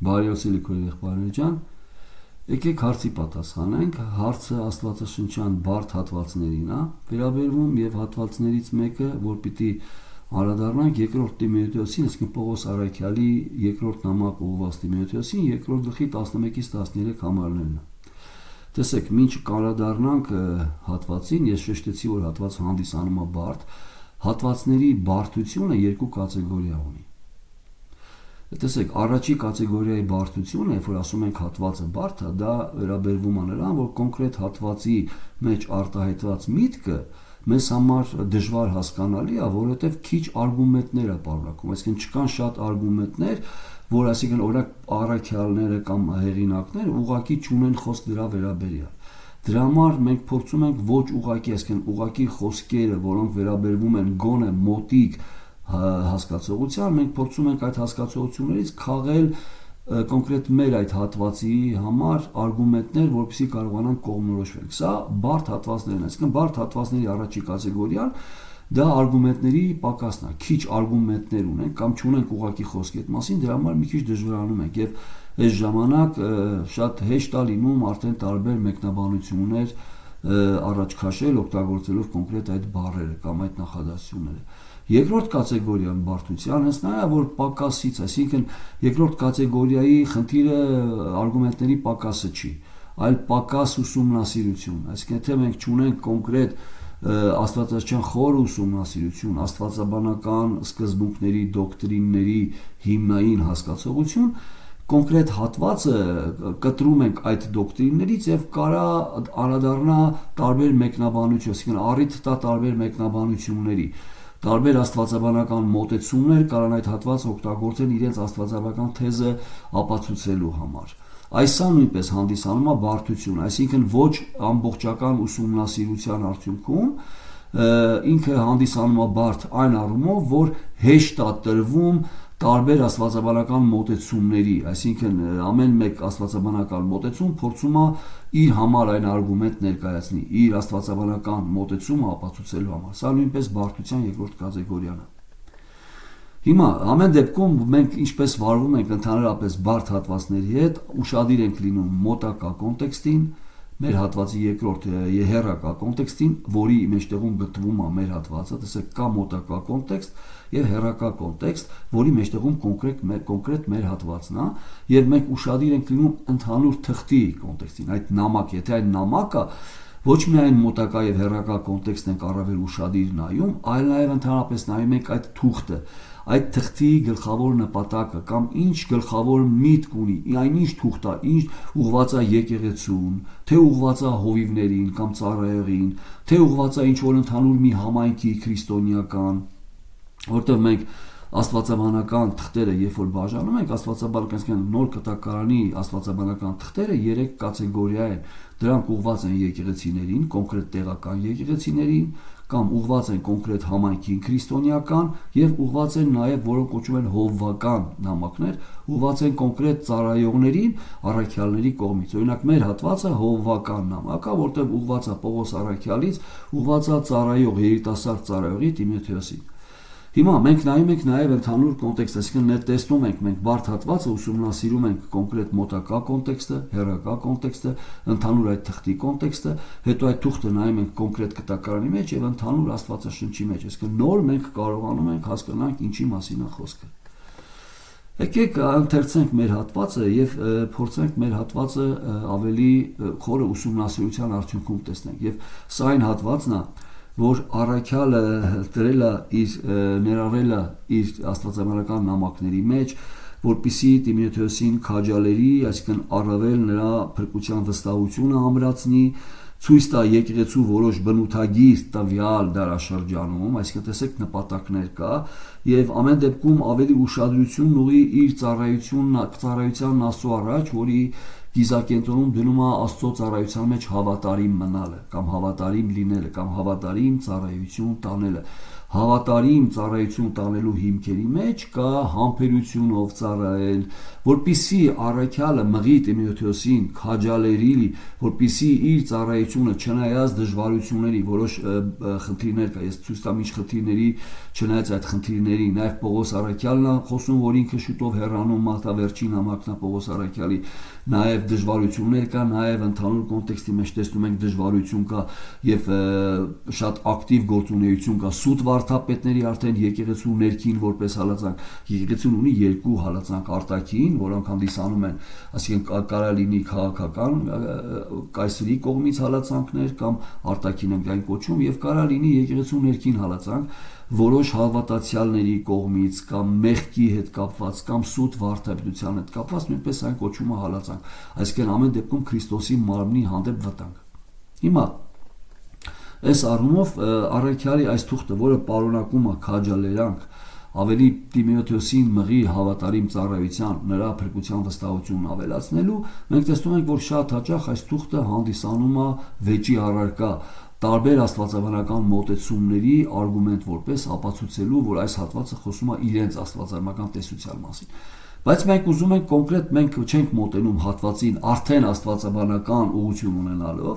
Բարիոսի լիքորի եղբայրներ ջան, եկեք հարցի պատասխանենք։ Հարցը աստվածաշնչյան բարդ հատվածներին է վերաբերվում եւ հատվածներից մեկը, որ պիտի անդրադառնանք երկրորդ Տիմոթեոսին, այսինքն Պողոս Արաքյալի երկրորդ նամակ ուղղված Տիմոթեոսին, երկրորդ գլխի 11-ից 13 համարներն է։ Տեսեք, մինչ անդրադառնանք հատվածին, ես շեշտեցի, որ հատվածը հանդիսանում է բարդ, հատվածների բարդությունը երկու կատեգորիա ունի։ Տեսեք, առաջի կատեգորիայի բարդությունը, երբ որ ասում ենք հատվածը բարդ է, դա վերաբերվում է նրան, որ կոնկրետ հատվածի մեջ արտահայտված միտքը մեզ համար դժվար հասկանալի է, որովհետև քիչ արգումենտներ է պարունակում, այսինքն չկան շատ արգումենտներ, որ այսինքն օրինակ առաքյալները կամ հեղինակները ուղղակի չունեն խոսք դրա վերաբերյալ։ Դրա համար մենք փորձում ենք ոչ ուղղակի, այսինքն ուղղակի խոսքերը, որոնք վերաբերվում են գոնե մոտիկ հասկացողության, մենք փորձում ենք այդ հասկացություններից քաղել կոնկրետ մեր այդ հատվածի համար արգումենտներ, որպեսզի կարողանանք կողմնորոշվել։ Սա բարդ հատվածներն են, այսինքն բարդ հատվածների առաջի կատեգորիան դա արգումենտների պակասն է, քիչ արգումենտներ ունենք կամ չունենք ուղղակի խոսքի այդ մասին, դրա համար մի քիչ դժվարանում ենք եւ այս ժամանակ շատ հեշտ է լինում արդեն տարբեր մեկնաբանություններ առաջ քաշել օգտագործելով կոնկրետ այդ բառերը կամ այդ նախադասությունները։ Երկրորդ կատեգորիան բարդության հենց նա է, որ պակասից, այսինքն երկրորդ կատեգորիայի խնդիրը արգումենտների պակասը չի, այլ պակաս ուսումնասիրություն, այսինքն եթե մենք չունենք կոնկրետ աստվածաշնչյան խոր ուսումնասիրություն, աստվածաբանական սկզբունքների, դոկտրինների հիմնային հասկացողություն, կոնկրետ հատվածը կտրում ենք այդ դոկտրիններից եւ կարա անդրադառնա տարբեր մեկնաբանություն, այսինքն առիթ տա տարբեր մեկնաբանությունների, տարբեր աստվածաբանական մոտեցումներ կարան այդ հատվածը օգտագործեն իրենց աստվածաբանական թեզը ապացուցելու համար։ Այսա նույնպես հանդիսանում է բարդություն, այսինքն ոչ ամբողջական ուսումնասիրության արդյունքում ինքը հանդիսանում է բարդ այն առումով, որ հեշտ է տրվում տարբեր աստվածաբանական մոտեցումների, այսինքն ամեն մեկ աստվածաբանական մոտեցում փորձում է իր համար այն արգումենտ ներկայացնի, իր աստվածաբանական մոտեցումը ապացուցելու համար։ Սա նույնպես բարդության երկրորդ կատեգորիան է։ Հիմա ամեն դեպքում մենք ինչպես վարվում ենք ընդհանրապես բարդ հատվածների հետ, ուշադիր ենք լինում մոտակա կոնտեքստին, մեր հատվածի երկրորդ հեռակա կոնտեքստին, որի մեջտեղում գտնվում է մեր հատվածը, տեսեք կա մոտակա կոնտեքստ եւ հեռակա կոնտեքստ, որի մեջտեղում կոնկրետ մեր հատվածն է, եւ մենք ուշադիր ենք լինում ընդհանուր թղթի կոնտեքստին, այդ նամակ, եթե այն նամակը ոչ միայն մոտակա եւ հեռակա կոնտեքստն ենք առավել ուշադիր նայում, այլ նաեւ ընդհանրապես նայում ենք այդ թուղթը, այդ թղթի գլխավոր նպատակը կամ ինչ գլխավոր միտք ունի, այն ինչ թուղթ է, ինչ ուղղված է եկեղեցուն, թե ուղղված է հովիվներին կամ ծառայողին, թե ուղղված է ինչ որ ընդհանուր մի համայնքի քրիստոնեական, որտեղ մենք աստվածաբանական թղթերը, երբ որ բաժանում ենք, աստվածաբանական նոր կտակարանի աստվածաբանական թղթերը 3 կատեգորիա են։ Դրանք ուղղված են եկեղեցիներին, կոնկրետ տեղական եկեղեցիներին, կամ ուղղված են կոնկրետ համայնքին քրիստոնեական եւ ուղղված են նաեւ որոնք կոչվում են հովվական նամակներ, ուղղված են կոնկրետ ծառայողներին, առաքյալների կողմից։ Օրինակ մեր հատվածը հովվական նամակ է, որտեղ ուղղված է Պողոս Արաքյալից, ուղղված է ծառայող երիտասարդ ծառայողի Տիմոթեոսին։ Հիմա մենք նայում ենք նաև ընդհանուր կոնտեքստ, այսինքն տեսնում ենք մենք բարդ հատվածը ուսումնասիրում ենք կոնկրետ մոտակա կոնտեքստը, հեռակա կոնտեքստը, ընդհանուր այդ թղթի կոնտեքստը, հետո այդ թուղթը նայում ենք կոնկրետ կտակարանի մեջ եւ ընդհանուր աստվածաշնչի մեջ, այսինքն նոր մենք կարողանում ենք հասկանալ ինչի մասին է խոսքը։ Եկեք ընթերցենք մեր հատվածը եւ փորձենք մեր հատվածը ավելի խորը ուսումնասիրության արդյունքում տեսնենք եւ սա այն հատվածն է, որ առաքյալը ներառել է իր աստվածաբանական նամակների մեջ, որպիսի Տիմոթեոսին քաջալերի, այսինքն առավել նրա փրկության վստահությունը ամրացնի, ցույց տա եկեղեցու որոշ բնութագիր տվյալ դարաշրջանում, այսինքն տեսեք նպատակներ կա, եւ ամեն դեպքում ավելի ուշադրություն ուղղի իր ծառայությանն Աստծո առաջ, որի կիզակենտրոնում դնում է Աստծո ծառայության մեջ հավատարիմ մնալը կամ հավատարիմ լինելը կամ հավատարիմ ծառայություն տանելը։ Հավատարիմ ծառայություն տանելու հիմքերի մեջ կա համբերությունով ծառայել, որպիսի առաքյալը մղի Տիմոթեոսին քաջալերի, որպիսի իր ծառայությունը չնայած դժվարությունների, որոշ խնդիրներ կա, ես ցույց տամ ինչ խնդիրների, չնայած այդ խնդիրների, նաև Պողոս առաքյալն է խոսում, որ ինքը շուտով հեռանում մարտավերջին համակնա Պողոս առաքյալի, նաև դժվարություններ կա, նաև ընդհանուր կոնտեքստի մեջ տեսնում ենք դժվարություն կա եւ շատ ակտիվ գործունեություն կա սուտ վարդապետների արդեն եկեղեցու ներքին որպես հալածանք։ Եկեղեցին ունի երկու հալածանք արտաքին, որոնք հանդիսանում են, այսինքն կարա լինի քաղաքական կայսրի կողմից հալածանքներ կամ արտաքին ենք այն կոչում եւ կարա լինի եկեղեցու ներքին հալածանք, որոշ հավատացյալների կողմից կամ մեղքի հետ կապված կամ սուտ վարդապետության հետ կապված նույնպես այն կոչում է հալածանք, այսինքն ամեն դեպքում Քրիստոսի մարմնի հանդեպ վտանգ։ Հիմա այս առումով առաքյալի այս թուղթը, որը պարունակում է քաջալերանք, ավելի Տիմոթեոսին մղի հավատարիմ ծառայության, նրա փրկության վստահությունն ավելացնելու, մենք տեսնում ենք, որ շատ հաճախ այս թուղթը հանդիսանում է վեճի առարկա, տարբեր աստվածաբանական մոտեցումների արգումենտ որպես ապացուցելու, որ այս հատվածը խոսում է իրենց աստվածաբանական տեսության մասին։ Բայց մենք ուզում ենք կոնկրետ, մենք չենք մոտենում հատվածին արդեն աստվածաբանական ուղղություն ունենալով,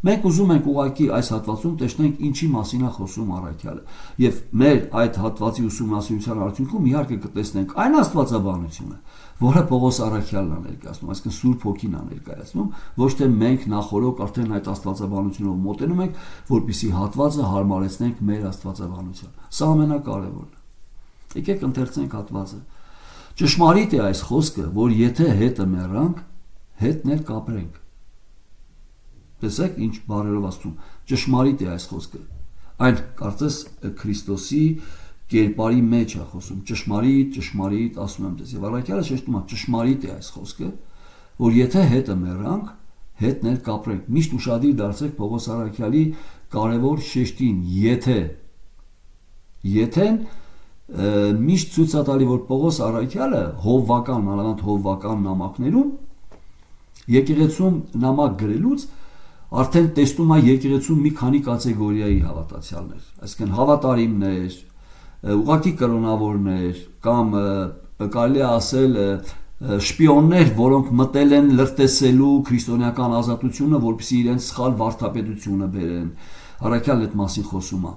մենք ուզում ենք ուղղակի այս հատվածում տեսնենք ինչի մասին է խոսում առաքյալը։ Եվ մեր այդ հատվածի ուսումնասիրության արդյունքում իհարկե կտեսնենք այն աստվածաբանությունը, որը Պողոս առաքյալն է ներկայացնում, այսինքն Սուրբ Հոգին է ներկայացնում, ոչ թե մենք նախորոք արդեն այդ աստվածաբանությունով մոտենում ենք, որպեսզի հատվածը հարմարեցնենք մեր աստվածաբանության։ Սա ամենակարևորն է։ Եկեք ընթերցենք հատվածը։ Ճշմարիտ է այս խոսքը, որ եթե հետը մեռանք, հետն էլ կապրենք։ Տեսեք ինչ բառերով ասում։ Ճշմարիտ է այս խոսքը։ Այն կարծես Քրիստոսի կերպարի մեջ է խոսում։ Ճշմարիտ, ասում եմ դες։ Եվ առաքյալը շեշտում է, ճշմարիտ է այս խոսքը, որ եթե հետը մեռանք, հետն էլ կապրենք։ Միշտ ուշադիր դարձեք Պողոս առաքյալի կարևոր շեշտին, եթե։ Եթեն միշտ ցույց է տալի, որ Պողոս առաքյալը հովվական, մանավանդ հովվական նամակներում եկեղեցում նամակ գրելուց արդեն տեսնում է եկեղեցում մի քանի կատեգորիայի հավատացյալներ, այսինքն հավատարիմներ, ուղղակի կրոնավորներ կամ կարելի է ասել շպիոններ, որոնք մտել են լրտեսելու քրիստոնեական ազատությունը, որպեսզի իրենց սխալ վարդապետությունը բերեն։ Առաքյալն այդ մասին խոսում է։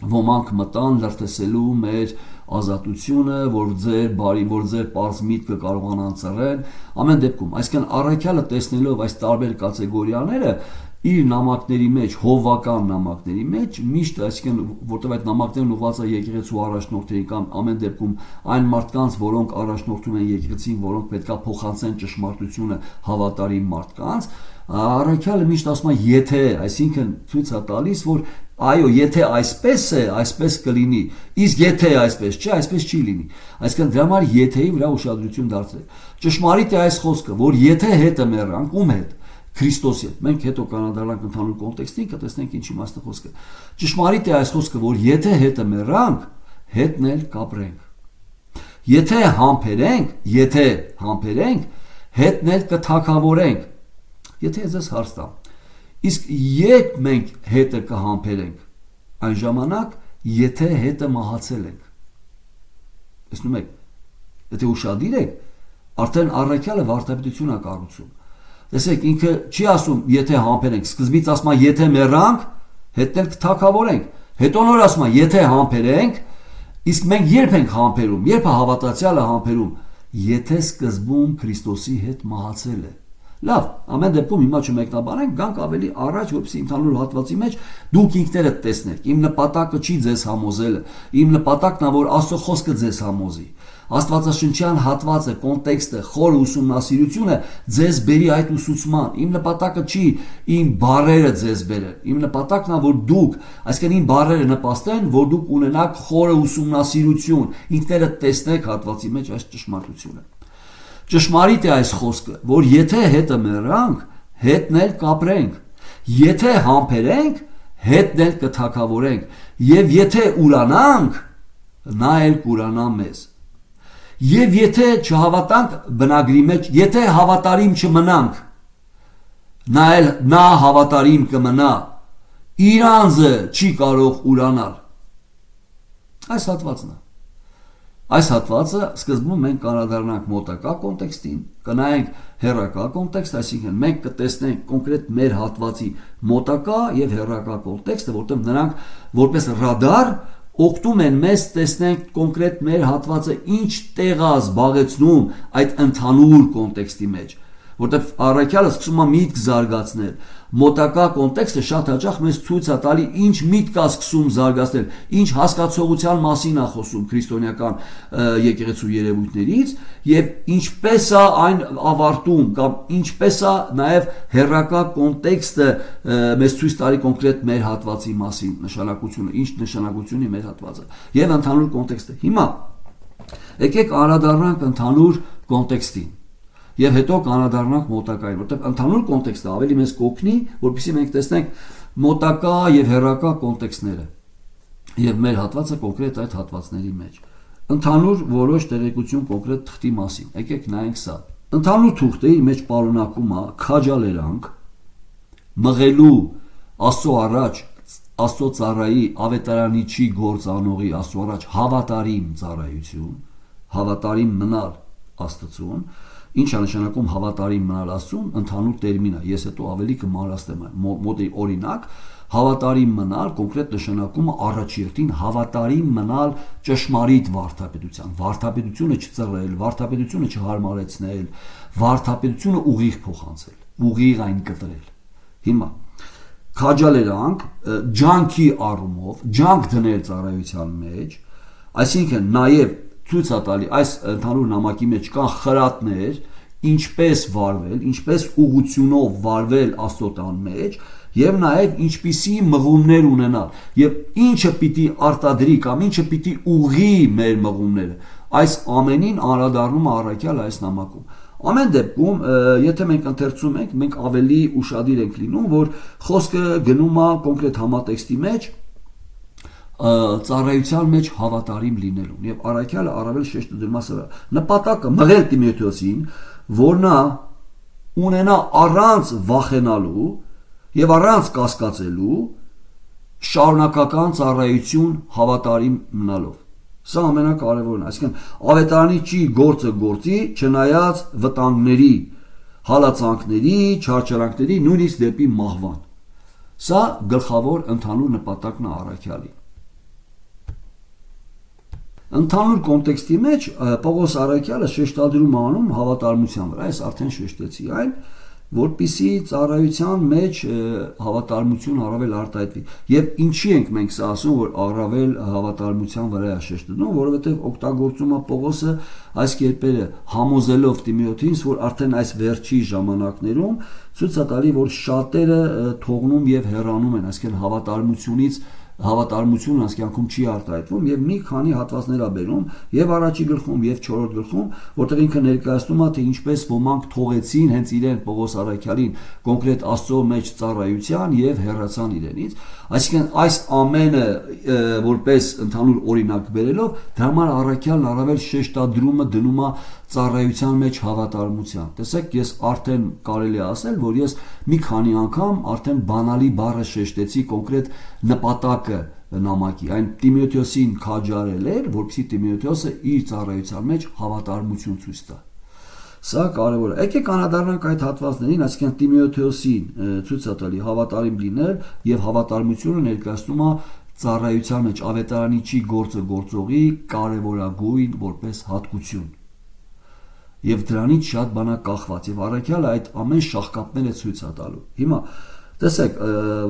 Ոմանք մտան լրտեսելու մեր ազատությունը, որ ձեր պարզ միտքը կարողանան ծռեն, ամեն դեպքում, այսինքն առաքյալը տեսնելով այս տարբեր կատեգորիաները իր նամակների մեջ, հովվական նամակների մեջ միշտ, այսինքն որտեղ այդ նամակներն ուղղված է եկեղեցու առաջնորդներին կամ ամեն դեպքում այն մարդկանց, որոնք առաջնորդում են եկեղեցին, որոնք պետքա փոխանցեն ճշմարտությունը հավատարիմ մարդկանց, առաքյալը միշտ ասում է եթե, այսինքն ցույց է տալիս, որ այո, եթե այսպես է, այսպես կլինի, իսկ եթե այսպես չէ, այսպես չի լինի։ Այսինքն դրա համար եթեի վրա ուշադրություն դարձրեք։ Ճշմարիտ է այս խոսքը, որ եթե հետը մեռանք, ում հետ Քրիստոսի հետ։ Մենք հետո կանադառնանք ընդհանուր կոնտեքստին, կտեսնենք ինչի մասն է խոսքը։ Ճշմարիտ է այս խոսքը, որ եթե հետը մեռանք, հետն էլ կապրենք։ Եթե համբերենք, հետն էլ կթագավորենք։ Եթե ես հարց տամ, իսկ երբ մենք հետը կհամբերենք, այն ժամանակ, եթե հետը մահացել ենք։ Տեսնում եք, եթե ուշադիր եք, արդեն առաքյալը վարդապետություն է կառուցում։ Տեսեք, ինքը չի ասում, եթե համբերենք, սկզբից ասում է, եթե մեռանք, հետն էլ կթագավորենք։ Հետո նոր ասում է, եթե համբերենք, իսկ մենք երբ ենք համբերում, երբ է հավատացյալը համբերում, եթե սկզբում Քրիստոսի հետ մահացել է։ Լավ, ամեն դեպքում հիմա չմեկնաբանենք, գանք ավելի առաջ, որպեսզի ընդհանուր հատվածի մեջ դուք ինքներդ տեսնեք։ Իմ նպատակը չի ձեզ համոզելը, իմ նպատակն է, որ Աստծո խոսքը ձեզ համոզի։ Աստվածաշնչյան հատվածը, կոնտեքստը, խոր ուսումնասիրությունը ձեզ բերի այդ ուսուցման։ Իմ նպատակը չի իմ բառերը ձեզ բերել։ Իմ նպատակն է, որ դուք, այսինքն իմ բառերը նպաստեն, որ դուք ունենաք խորը ուսումնասիրություն, ինքներդ տեսնեք հատվածի մեջ այս ճշմարտությունը։ Ճշմարիտ է այս խոսքը, որ եթե հետը մեռանք, հետն էլ կապրենք, եթե համբերենք, հետն էլ կթագավորենք, եւ եթե ուրանանք, նա էլ կուրանա մեզ։ Եվ եթե չհավատանք բնագրի մեջ, եթե հավատարիմ չմնանք, նա հավատարիմ կմնա, իր անձը չի կարող ուրանալ։ Այս հատվածն է։ Այս հատվածը սկզբում մենք կանադառնանք մոտակա կոնտեքստին, կնայենք հեռակա կոնտեքստ, այսինքն մենք կտեսնենք կոնկրետ մեր հատվածի մոտակա եւ հեռակա կոնտեքստը, որտեղ նրանք որպես ռադար օգնում են մեզ տեսնենք կոնկրետ մեր հատվածը ինչ տեղ է զբաղեցնում այդ ընդհանուր կոնտեքստի մեջ, որտեղ առաքյալը սկսում է միտք զարգացնել։ Մոտակա կոնտեքստը շատ հաճախ մեզ ցույց է տալի ինչ միտք է սկսում զարգացնել, ինչ հասկացողության մասին է խոսում քրիստոնեական եկեղեցու երևույթներից եւ ինչպես է այն ավարտում կամ ինչպես է նաեւ հեռակա կոնտեքստը մեզ ցույց տալի կոնկրետ մեր հատվածի մասին նշանակությունը, ինչ նշանակություն ունի մեր հատվածը եւ ընդհանուր կոնտեքստը։ Հիմա եկեք անդրադառնանք ընդհանուր կոնտեքստին եւ հետո կանադառնանք մոտակային, որտեղ ընդհանուր կոնտեքստը ավելի մեզ կօգնի, որպեսզի մենք տեսնենք մոտակա եւ հեռակա կոնտեքստները եւ մեր հատվածը կոնկրետ այդ հատվածների մեջ։ Ընդհանուր որոշ տեղեկություն կոնկրետ թղթի մասին։ Եկեք նայենք սա։ Ընդհանուր թուղթը իր մեջ պարունակում է քաջալերանք, մղելու Աստծո առաջ, Աստծո ծառայի ավետարանիչի գործ անողի Աստծո առաջ հավատարիմ ծառայություն, հավատարիմ մնալ Աստծուն։ Ինչ է նշանակում հավատարիմ մնալ Աստծուն, ընդհանուր տերմին է, ես հետո ավելի կմանրացնեմ մոտի օրինակ, հավատարիմ մնալ կոնկրետ նշանակում է առաջերտին հավատարիմ մնալ ճշմարիտ վարդապետության, վարդապետությունը չծռել, վարդապետությունը չհարմարեցնել, վարդապետությունը ուղիղ փոխանցել, ուղիղ այն կտրել։ Հիմա քաջալերանք, ջանքի առումով, ջանք դնել ծառայության մեջ, այսինքն նաև ցույց է տալի այս ընդհանուր նամակի մեջ կան խրատներ, ինչպես վարվել, ինչպես ուղղությունով վարվել Աստծո տան մեջ եւ նաեւ ինչպիսի մղումներ ունենալ եւ ինչը պիտի արտադրի կամ ինչը պիտի ուղղի մեր մղումները։ Այս ամենին անդրադառնում է առաքյալը այս նամակում։ Ամեն դեպքում, եթե մենք ընթերցում ենք, մենք ավելի ուշադիր ենք լինում, որ խոսքը գնում է կոնկրետ համատեքստի մեջ ծառայության մեջ հավատարիմ լինելուն եւ առաքյալը առավել շեշտը դնում է սրա նպատակը մղել Տիմոթեոսին, որ նա ունենա առանց վախենալու եւ առանց կասկածելու շարունակական ծառայություն հավատարիմ մնալով։ Սա ամենակարևորն է, այսինքն ավետարանիչի գործը գործի չնայած վտանգների, հալածանքների, չարչարանքների, նույնիսկ դեպի մահվան։ Սա գլխավոր ընդհանուր նպատակն է առաքյալի։ Ընդհանուր կոնտեքստի մեջ Պողոս առաքյալը շեշտադրում անում հավատարմության վրա, այս արդեն շեշտեցի այն, որպիսի ծառայության մեջ հավատարմություն առավել արտահայտվի։ Եվ ինչի ենք մենք սա ասում, որ առավել հավատարմության վրա է շեշտադրում, որովհետև օգտագործում է Պողոսը այս կերպերը համոզելով Տիմոթեին, որ արդեն այս վերջի ժամանակներում ցույց է տալի, որ շատերը թողնում եւ հեռանում են, այսինքն հավատարմությունից հավատարմությունը այս կյանքում չի արտահայտվում եւ մի քանի հատվածներ է բերում եւ առաջի գլխում եւ 4-րդ գլխում, որտեղ ինքը ներկայացնում է թե ինչպես ոմանք թողեցին հենց իրեն Պողոս առաքյալին կոնկրետ Աստծո մեջ ծառայության եւ հեռացան իրենից, այսինքն այս ամենը որպես ընդհանուր օրինակ բերելով դրա համար առաքյալն առավել շեշտադրումը դնում է ծառայության մեջ հավատարմության։ Տեսեք, ես արդեն կարելի է ասել, որ ես մի քանի անգամ արդեն բանալի բառը շեշտեցի կոնկրետ նպատակը նամակի, այն Տիմոթեոսին քաջարել էր, որպեսզի Տիմոթեոսը իր ծառայության մեջ հավատարմություն ցույց տա։ Սա կարևոր է։ Եկեք անդրադառնանք այդ հատվածներին, այսինքն Տիմոթեոսին ցույց տալի հավատարիմ լինել եւ հավատարմությունը ներկայացնում է ծառայության մեջ ավետարանիչի գործը գործողի կարևորագույն որպես հատկություն։ Եվ դրանից շատ բան է կախված եւ առաքյալը այդ ամեն շաղկապները ցույց է տալու։ Հիմա տեսեք,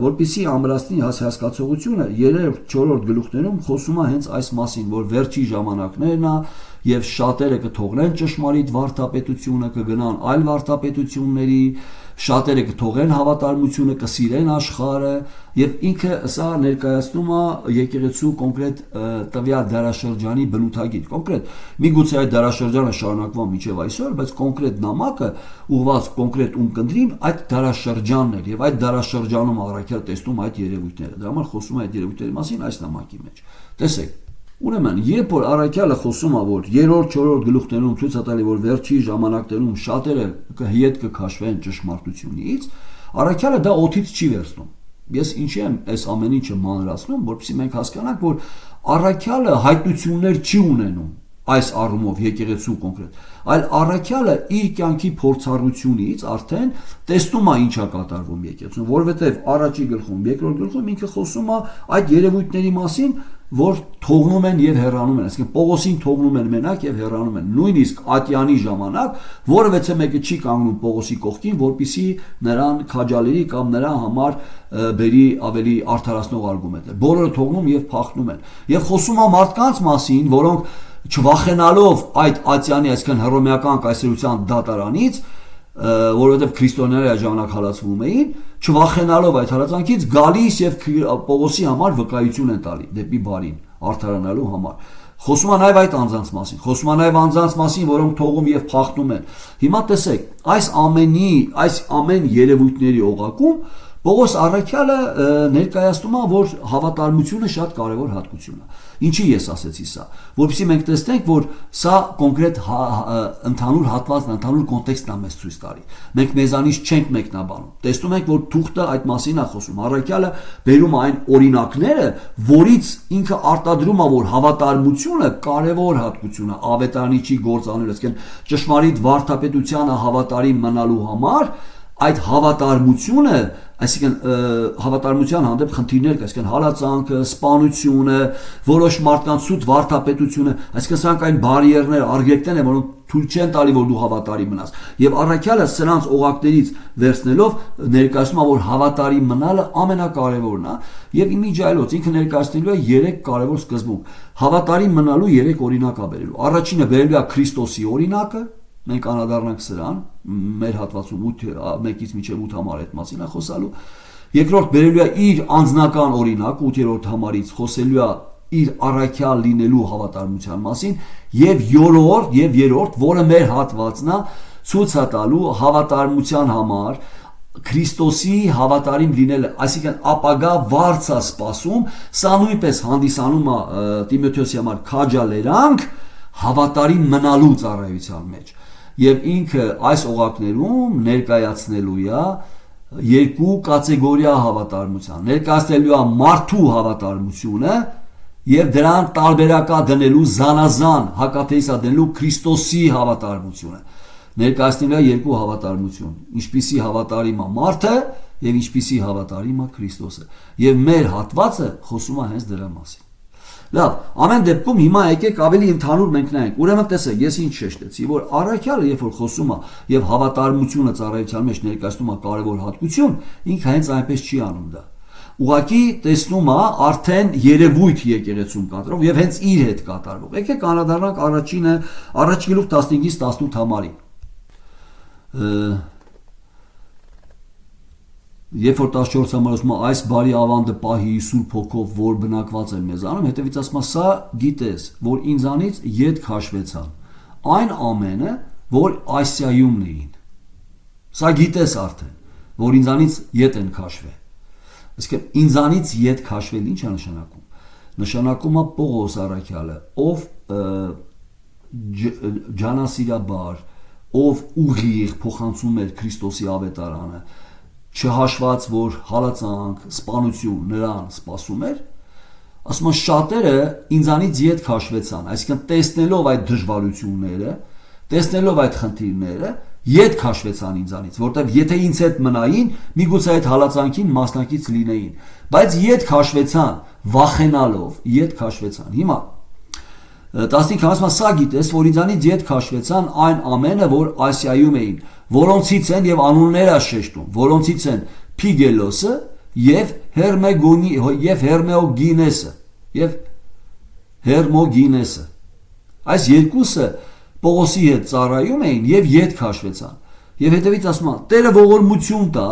որպեսզի ամրացնի հասկացողությունը 3-4 գլուխներում խոսում է հենց այս մասին, որ վերջի ժամանակներն է եւ շատերը կթողնեն ճշմարիտ վարդապետությունը, կգնան այլ վարդապետությունների, շատերը կթողեն հավատարմությունը, կսիրեն աշխարհը եւ ինքը սա ներկայացնում է եկեղեցու կոնկրետ տվյալ դարաշրջանի բնութագիր։ Կոնկրետ միգուցե այդ դարաշրջանը շարունակվի մինչեւ այսօր, բայց կոնկրետ նամակը ուղղված կոնկրետ ունկնդրին այդ դարաշրջանն էր եւ այդ դարաշրջանում առաքյալ տեսնում այդ երևույթները։ Դրա համար խոսում է այդ երևույթների մասին այս նամակի մեջ։ Տեսեք, Ուրեմն, երբ որ առաքյալը խոսում է, որ 3-4 գլուխներում ցույց է տալի, որ վերջի ժամանակներում շատերը հետ կքաշվեն ճշմարտությունից, առաքյալը դա օդից չի վերցնում։ Ես ինչի եմ այս ամեն ինչը մանրացնում, որպեսզի մենք հասկանանք, որ առաքյալը հայտնություններ չի ունենում այս առումով եկեղեցու կոնկրետ, այլ առաքյալը իր կյանքի փորձառությունից արդեն տեսնում է ինչ է կատարվում եկեղեցում, որովհետև առաջի գլխում, երկրորդ գլխում ինքը խոսում է այդ երևույթների մասին, որ թողնում են եւ հեռանում են, այսինքն Պողոսին թողնում են մենակ եւ հեռանում են։ Նույնիսկ Ատյանի ժամանակ որևէ մեկը չի կանգնում Պողոսի կողքին, որպեսզի նրան քաջալերի կամ նրա համար բերի ավելի արդարացնող արգումենտներ։ Բոլորը թողնում եւ փախնում են։ Եվ խոսում է մարդկանց մասին, որոնք չվախենալով այդ Ատյանի, այսինքն հռոմեական կայսրության դատարանից, որովհետև քրիստոնյաները այդ ժամանակ հալածվում էին, չվախենալով այդ հալածանքից գալիս եւ Պողոսի համար վկայություն են տալի դեպի բարին, արդարանալու համար։ Խոսում է նաև այդ անձանց մասին, խոսում է նաև անձանց մասին, որոնք թողում եւ փախնում են։ Հիմա տեսեք, այս ամեն երևույթների օղակում Պողոս առաքյալը ներկայացնում է, որ հավատարմությունը շատ կարևոր հատկություն է։ Ինչի ես ասեցի սա, որովհետեւ մենք տեսնենք, որ սա կոնկրետ ընդհանուր հատվածն, ընդհանուր կոնտեքստն է մեզ ցույց տալի։ Մենք մեզանից չենք մեկնաբանում։ Տեսնում ենք, որ թուղթը այդ մասին է խոսում։ Առաքյալը բերում այն օրինակները, որից ինքը արտադրում է, որ հավատարմությունը կարևոր հատկություն է ավետարանիչի գործանելու, այսինքն ճշմարիտ վարդապետությանը հավատարիմ մնալու համար այդ հավատարմությունը, այսինքն հավատարմության հանդեպ խնդիրներ կա, այսինքն հալածանքը, սպանությունը, որոշ մարդկանց սուտ վարդապետությունը, այսինքն սրանք այն բարիերներ, արգելքներ են, որոնք թույլ չեն տալի, որ դու հավատարիմ մնաս։ Եվ առաքյալը սրանց օղակներից վերցնելով ներկայացնում է, որ հավատարիմ մնալը ամենակարևորն է, եւ իմիջիայլոց ինքը ներկայացնելու է 3 կարևոր սկզբունք։ Հավատարիմ մնալու 3 օրինակ է բերելու։ Առաջինը բերելու է Քրիստոսի օրինակը, մենք անդրադառնանք սրան, մեր հատվածում 1-ից մինչև 8 համար այդ մասին է խոսալու։ Երկրորդ բերելու է իր անձնական օրինակ, 8-րդ համարից խոսելու է իր առաքյալ լինելու հավատարմության մասին, եւ երրորդ, որը մեր հատվածն է, ցույց է տալու հավատարմության համար Քրիստոսի հավատարիմ լինելը, այսինքն ապագա վարձ է սպասում, սա նույնպես հանդիսանում է Տիմոթեոսի համար քաջալերանք հավատարիմ մնալու ծառայության մեջ։ Եվ ինքը այս օղակներում ներկայացնելու է 2 կատեգորիա հավատարմության, ներկայացնելու է մարդու հավատարմությունը եւ դրան տարբերակա դնելու զանազան հակաթեիսա դնելու Քրիստոսի հավատարմությունը։ Ներկայացնելու է 2 հավատարմություն, ինչպիսի հավատարիմ է մարդը եւ ինչպիսի հավատարիմ է Քրիստոսը։ Եվ մեր հատվածը խոսում է հենց դրա մասին։ Լավ, ամեն դեպքում հիմա եկեք ավելի ընդհանուր մենք նայենք։ Ուրեմն տեսեք, ես ինչ շեշտեցի, որ առաքյալը երբ որ խոսում է եւ հավատարմությունը ծառայության մեջ ներկայացնում է կարևոր հատկություն, ինքը հենց այնպես չի անում դա։ Ուղղակի տեսնում է արդեն երևույթ եկեղեցում կատարող եւ հենց իր հետ կատարվող։ Եկեք անդրադառնանք առաջի գլուխ 15-ից 18 համարին։ Երբ որ 14 համար ասում է այս բարի ավանդը պահի Սուրբ Հոգով, որ բնակված է մեզանում, հետևից ասում է սա գիտես, որ ինձանից ետ քաշվեցան այն ամենը, որ Ասիայումն էին։ Սա գիտես արդեն, որ ինձանից ետ են քաշվել։ Այսինքն ինձանից ետ քաշվել ինչ է նշանակում։ Նշանակում է Պողոս առաքյալը, ով ջանասիրաբար, ով ուղիղ փոխանցում էր Քրիստոսի ավետարանը, չհաշված որ հալածանք, սպանություն նրան սպասում էր, ասում են շատերը ինձանից ետ քաշվեցան, այսինքն տեսնելով այդ դժվարությունները, տեսնելով այդ խնդիրները, ետ քաշվեցան ինձանից, որտեղ եթե ինձ հետ մնային, միգուցե այդ հալածանքին մասնակից լինեին, բայց ետ քաշվեցան, վախենալով, ետ քաշվեցան։ Հիմա 15 ասում է սա գիտես, որ ինձանից ետ քաշվեցան այն ամենը, որ Ասիայում էին, որոնցից են եւ անունները շեշտում, որոնցից են Փիգելոսը եւ Հերմոգինեսը։ Այս երկուսը Պողոսի հետ ծառայում էին եւ ետ քաշվեցան։ Եվ հետևից ասում է Տերը ողորմություն տա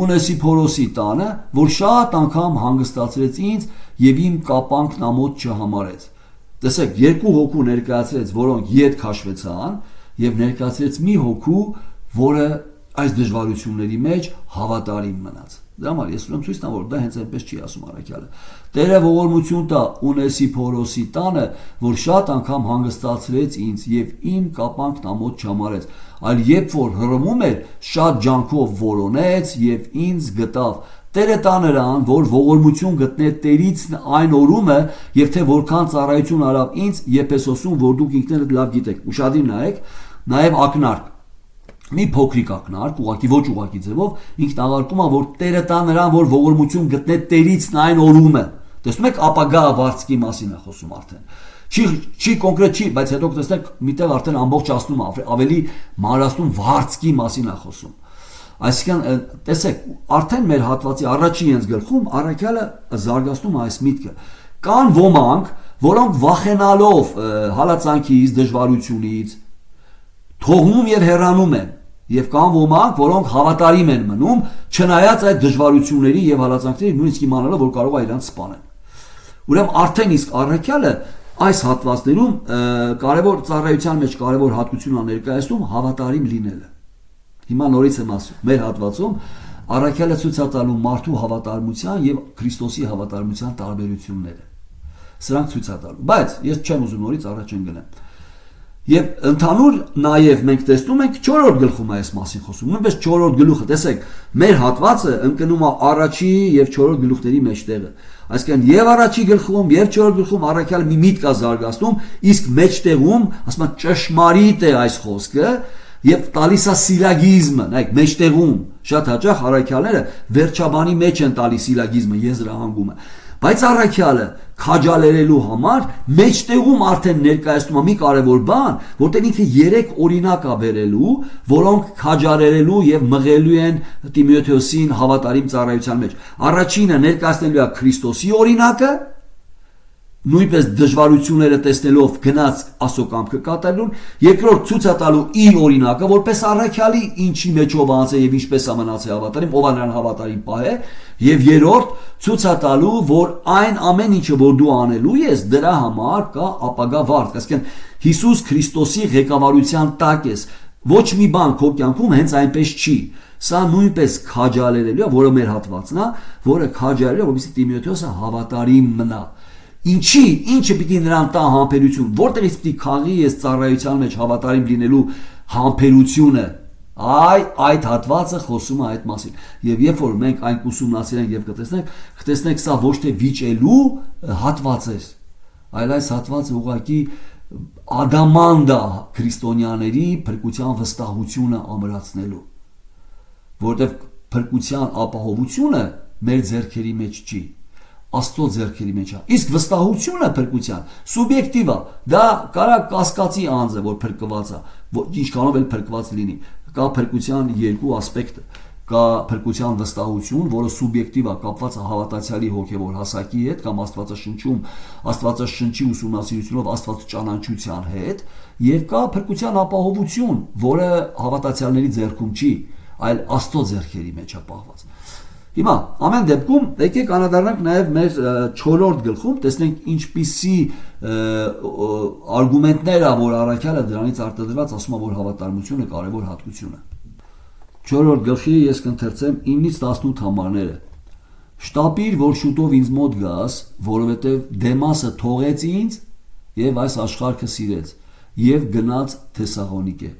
Ունեսիփորոսի տանը, որ շատ անգամ հանգստացրեց ինձ եւ իմ կապանքն ամոթ չհամարեց։ Տեսեք, 2 հոգու ներկայացրեց, որոնք ետ քաշվեցան եւ ներկայացրեց մի հոգու, որը այս դժվարությունների մեջ հավատարիմ մնաց։ Դրա համար ես ուզում ցույց տամ, որ դա հենց այնպես չի ասում առաքյալը։ Տերը ողորմություն տա Ունեսիփորոսի տանը, որ շատ անգամ հանգստացրեց ինձ եւ իմ կապանքն ամոթ չամարեց, այլ երբ որ հրմում էր, շատ ջանքով որոնեց եւ ինձ գտավ։ Տերը տա նրան, որ ողորմություն գտնե Տերից այն օրումը, եւ թե որքան ծառայություն արավ ինձ Եփեսոսում, որ դուք ինքներդ լավ գիտեք։ Ուշադիր նայեք, նաեւ ակնարկ մի փոքրիկ ակնարկ, ուղակի ոչ ուղակի ձևով, ինքն աղարկում է, որ Տերը տա նրան, որ ողորմություն գտնե Տերից այն օրումը։ Տեսնում եք, ապագա վարձքի մասին է խոսում արդեն։ Չի կոնկրետ չի, բայց հետո կտեսնեք, միտեղ արդեն ամբողջ ասնում է, ավելի մանրացնում վարձքի մասին է խոսում։ Այսինքն, տեսեք, արդեն մեր հատվածի առաջին հենց գլխում առաքյալը զարգացնում է այս միտքը։ Կան ոմանք, որոնք վախենալով հալածանքից, դժվարությունից թողնում եւ հեռանում են, եւ կան ոմանք, որոնք հավատարիմ են մնում, չնայած այդ դժվարությունների եւ հալածանքների, նույնիսկ իմանալով, որ կարող է իրանց սպանել։ Ուրեմն արդեն իսկ առաքյալը այս հատվածներում կարևոր ծառայության մեջ կարևոր հատկություն է ներկայացնում հավատարիմ լինելը։ Հիմա նորից եմ ասում, մեր հատվածում առաքյալը ցույց է տալու մարդու հավատարմության եւ Քրիստոսի հավատարմության տարբերությունները։ Սրանք ցույց է տալու, բայց ես չեմ ուզում նորից առաջ ընկնեմ։ Եվ ընդհանուր նաև մենք տեսնում ենք 4-րդ գլխում այս մասին խոսում։ Նույնպես 4-րդ գլուխը, տեսեք, մեր հատվածը ընկնում է առաջի եւ 4-րդ գլուխների մեջտեղը։ Այսինքն եւ առաջի գլխում եւ 4-րդ գլխում առաքյալը մի միտք է զարգացնում, իսկ մեջտեղում, ասում են, ճշմարիտ է այս խոսքը եւ տալիս է սիլագիզմը, նայեք, մեջտեղում շատ հաճախ առաքյալները վերջաբանի մեջ են տալիս սիլագիզմը, եզրահանգումը, բայց առաքյալը քաջալերելու համար մեջտեղում արդեն ներկայացնում է մի կարևոր բան, որտեղ ինքը 3 օրինակ է բերելու, որոնք քաջալերելու եւ մղելու են Տիմոթեոսին հավատարիմ ծառայության մեջ։ Առաջինը ներկայացնելու է Քրիստոսի օրինակը, նույնպես դժվարությունները տեսնելով գնաց Աստծո կամքը կատարելուն, երկրորդ ցույց է տալու իր օրինակը, որպես առաքյալի ինչի մեջով անցե եւ ինչպես է մնացել հավատարիմ, ով է նրան հավատարիմ պահե, եւ երրորդ ցույց է տալու, որ այն ամեն ինչը որ դու անելու ես, դրա համար կա ապագա վարկ, այսինքն Հիսուս Քրիստոսի ղեկավարության տակ ես, ոչ մի բան քո կյանքում հենց այնպես չի։ Սա նույնպես քաջալերելու է, որը մեր հատվածն է, որը քաջալերել է, որպեսզի Տիմոթեոսը հավատարիմ մնա։ Ինչը պիտի նրան տա համբերություն, որտեղից պիտի քաղի ես ծառայության մեջ հավատարիմ լինելու համբերությունը, այդ հատվածը խոսում է այդ մասին։ Եվ երբ որ մենք այն ուսումնասիրենք եւ կտեսնենք սա ոչ թե վիճելու հատված է, այլ այս հատվածը ուղղակի ադամանդա քրիստոնյաների փրկության վստահությունը ամրացնելու, որտեղ փրկության ապահովությունը մեր ձեռքերի մեջ չի, Աստծո ձեռքերի մեջ է։ Իսկ վստահությունը փրկության սուբյեկտիվ է։ Դա կարա կասկածի անձ է, որ փրկված է, ինչքանով էլ փրկված լինի։ Կա փրկության երկու ասպեկտը։ Կա փրկության վստահություն, որը սուբյեկտիվ է, կապված է հավատացյալի հոգևոր հասակի հետ կամ Աստվածաշնչի ուսումնասիրությունով Աստվածճանաչության հետ, եւ կա փրկության ապահովություն, որը հավատացյալների ձեռքում չի, այլ Աստծո ձեռքերի մեջ է պահված։ Հիմա ամեն դեպքում եկեք անդրադառնանք նաև մեր 4-րդ գլխում, տեսնենք ինչպիսի արգումենտներ ա, որ առաքյալը դրանից արտադրված ասում է, որ հավատարմությունը կարևոր հատկություն է։ 4-րդ գլխի ես կընթերցեմ 9-ից 18 համարները։ Շտապիր, որ շուտով ինձ մոտ գաս, որովհետև Դեմասը թողեց ինձ եւ այս աշխարհը սիրեց եւ գնաց Թեսաղոնիկե։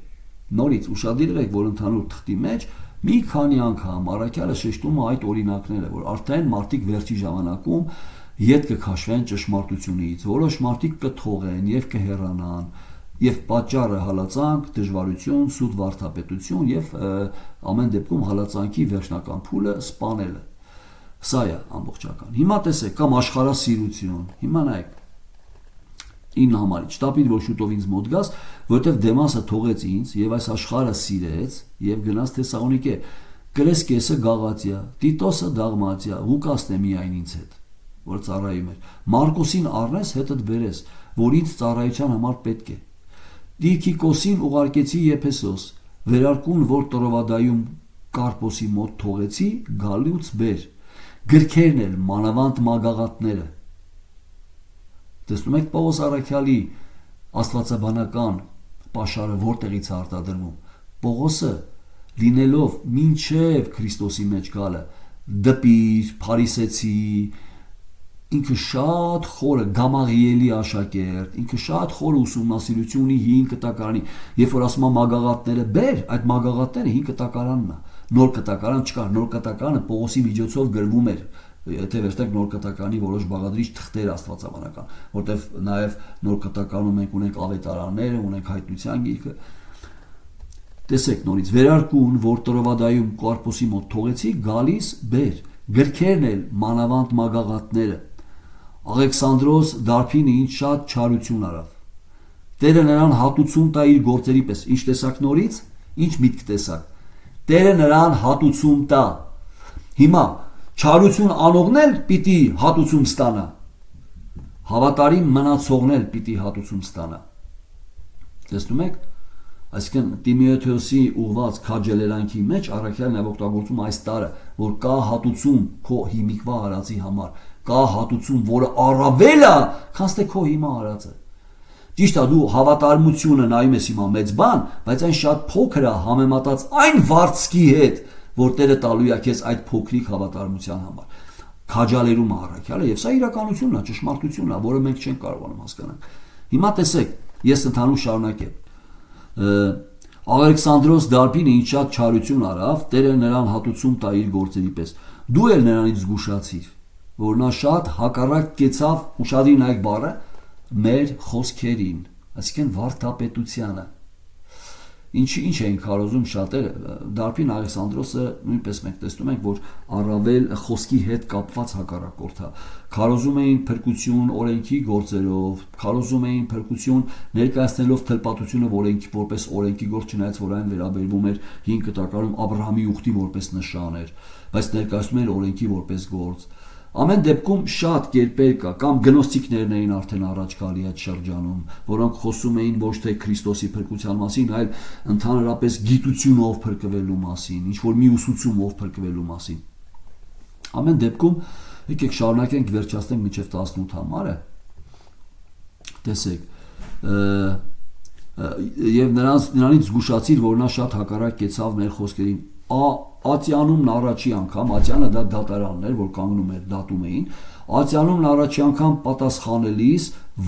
Նորից ուշադիր եղեք, որ ընդհանուր թղթի մեջ մի քանի անգամ առաքյալը շեշտում է այդ օրինակները, որ արդեն մարդիկ վերջի ժամանակում ետ կքաշվեն ճշմարտությունից, որոշ մարդիկ կթողեն եւ կհեռանան, եւ պատճառը հալածանք, դժվարություն, սուտ վարդապետություն եւ ամեն դեպքում հալածանքի վերջնական փուլը սպանելը։ Սա է ամբողջական։ Հիմա տեսեք, կամ աշխարհասիրություն։ Հիմա նայեք 9 համարից շտապիր, որ շուտով ինձ մոտ գաս, որովհետև Դեմասը թողեց ինձ եւ այս աշխարհը սիրեց եւ գնաց Թեսաղոնիկե։ Կրեսկեսը Գաղատիա, Տիտոսը Դաղմատիա, Ղուկասն է միայն ինձ հետ, որ ծառայում էր։ Մարկոսին առնես հետդ բերես, որ ինձ ծառայության համար պետք է։ Տիքիկոսին ուղարկեցի Եփեսոս, վերարկուն, որ Տրովադայում Կարպոսի մոտ թողեցի, գալուց բեր։ Գրքերն էլ մանավանդ մագաղատները։ Տեսնում եք Պողոս առաքյալի աստվածաբանական պաշարը որտեղից է արտադրվում։ Պողոսը լինելով մինչև Քրիստոսի մեջ գալը դպիր, փարիսեցի, ինքը շատ խորը Գամաղիելի աշակերտ, ինքը շատ խորը ուսումնասիրություն ունի 5 կտակարանի, երբ որ ասում եմ մագաղատները բեր, այդ մագաղատները 5 կտակարանն է, նոր կտակարան չկար, նոր կտակարանը Պողոսի միջոցով գրվում էր, եթե վերցնենք նոր կտակարանի որոշ բաղադրիչ թղթեր աստվածաբանական, որտեղ նաև նոր կտակարանում մենք ունենք ավետարանները, ունենք հայտնության գիրքը։ Տեսեք նորից վերարկուն, որ Տրովադայում Կարպոսի մոտ թողեցի, գալիս բեր, գրքերն էլ մանավանդ մագաղատները։ Աղեքսանդրոս Դարփինը ինչ շատ չարություն արավ։ Տերը նրան հատուցում տա իր գործերի պես։ Ինչ տեսակ նորից, ինչ միտք տեսակ։ Տերը նրան հատուցում տա։ Հիմա չարություն անողն էլ պիտի հատուցում ստանա։ Հավատարիմ մնացողն էլ պիտի հատուցում ստանա։ Տեսնում եք, այսինքն Տիմոթեոսի ուղված քաջալերանքի մեջ առաքյալն է օգտագործում այս տարը, որ կա հատուցում քո հիմիկվա արածի համար, կա հատուցում, որը առավել է, քան թե քո հիմա արածը։ Ճիշտ է, դու հավատարմությունը նայում ես հիմա մեծ բան, բայց այն շատ փոքր է համեմատած այն վարձքի հետ, որ Տերը տալու է քեզ այդ փոքրիկ հավատարմության համար։ Քաջալերում առաքյալը, եւ սա իրականությունն է, ճշմարտությունն է, որը մենք չենք կարողանում հասկանալ։ Հիմա տեսեք, ես ընդհանուր շարունակեմ։ Աղեքսանդրոս Դարփինը ինչ շատ չարություն արավ, Տերը նրան հատուցում տա իր գործերի պես։ Դու էլ նրանից զգուշացիր, որ նա շատ հակառակ կեցավ, ուշադրի նայեք բառը, մեր խոսքերին, այսինքն վարդապետությանը։ Ինչ էին քարոզում շատերը, Դարփին Աղեքսանդրոսը նույնպես մենք տեսնում ենք, որ առավել խոսքի հետ կապված հակառակորդ է։ Քարոզում էին փրկություն օրենքի գործերով, քարոզում էին փրկություն ներկայացնելով թլպատությունը որպես օրենքի գործ, չնայած որ այն վերաբերվում էր 5 կտակարանում Աբրահամի ուխտի որպես նշան էր, բայց ներկայացնում էր օրենքի որպես գործ։ Ամեն դեպքում շատ կերպեր կա, կամ գնոստիկներն էին արդեն առաջ գալի այդ շրջանում, որոնք խոսում էին ոչ թե Քրիստոսի փրկության մասին, այլ ընդհանրապես գիտությունով փրկվելու մասին, ինչ որ մի ուսուցումով փրկվելու մասին։ Ամեն դեպքում եկեք շարունակենք վերջացնենք մինչև 18 համարը։ Տեսեք, եւ նրանից զգուշացիր, որ նա շատ հակառակ կեցավ մեր խոսքերին։ Ատյանումն առաջի անգամ, Ատյանը դա դատարանն էր, որ կանգնում էր, դատում էին, Ատյանումն առաջի անգամ պատասխանելիս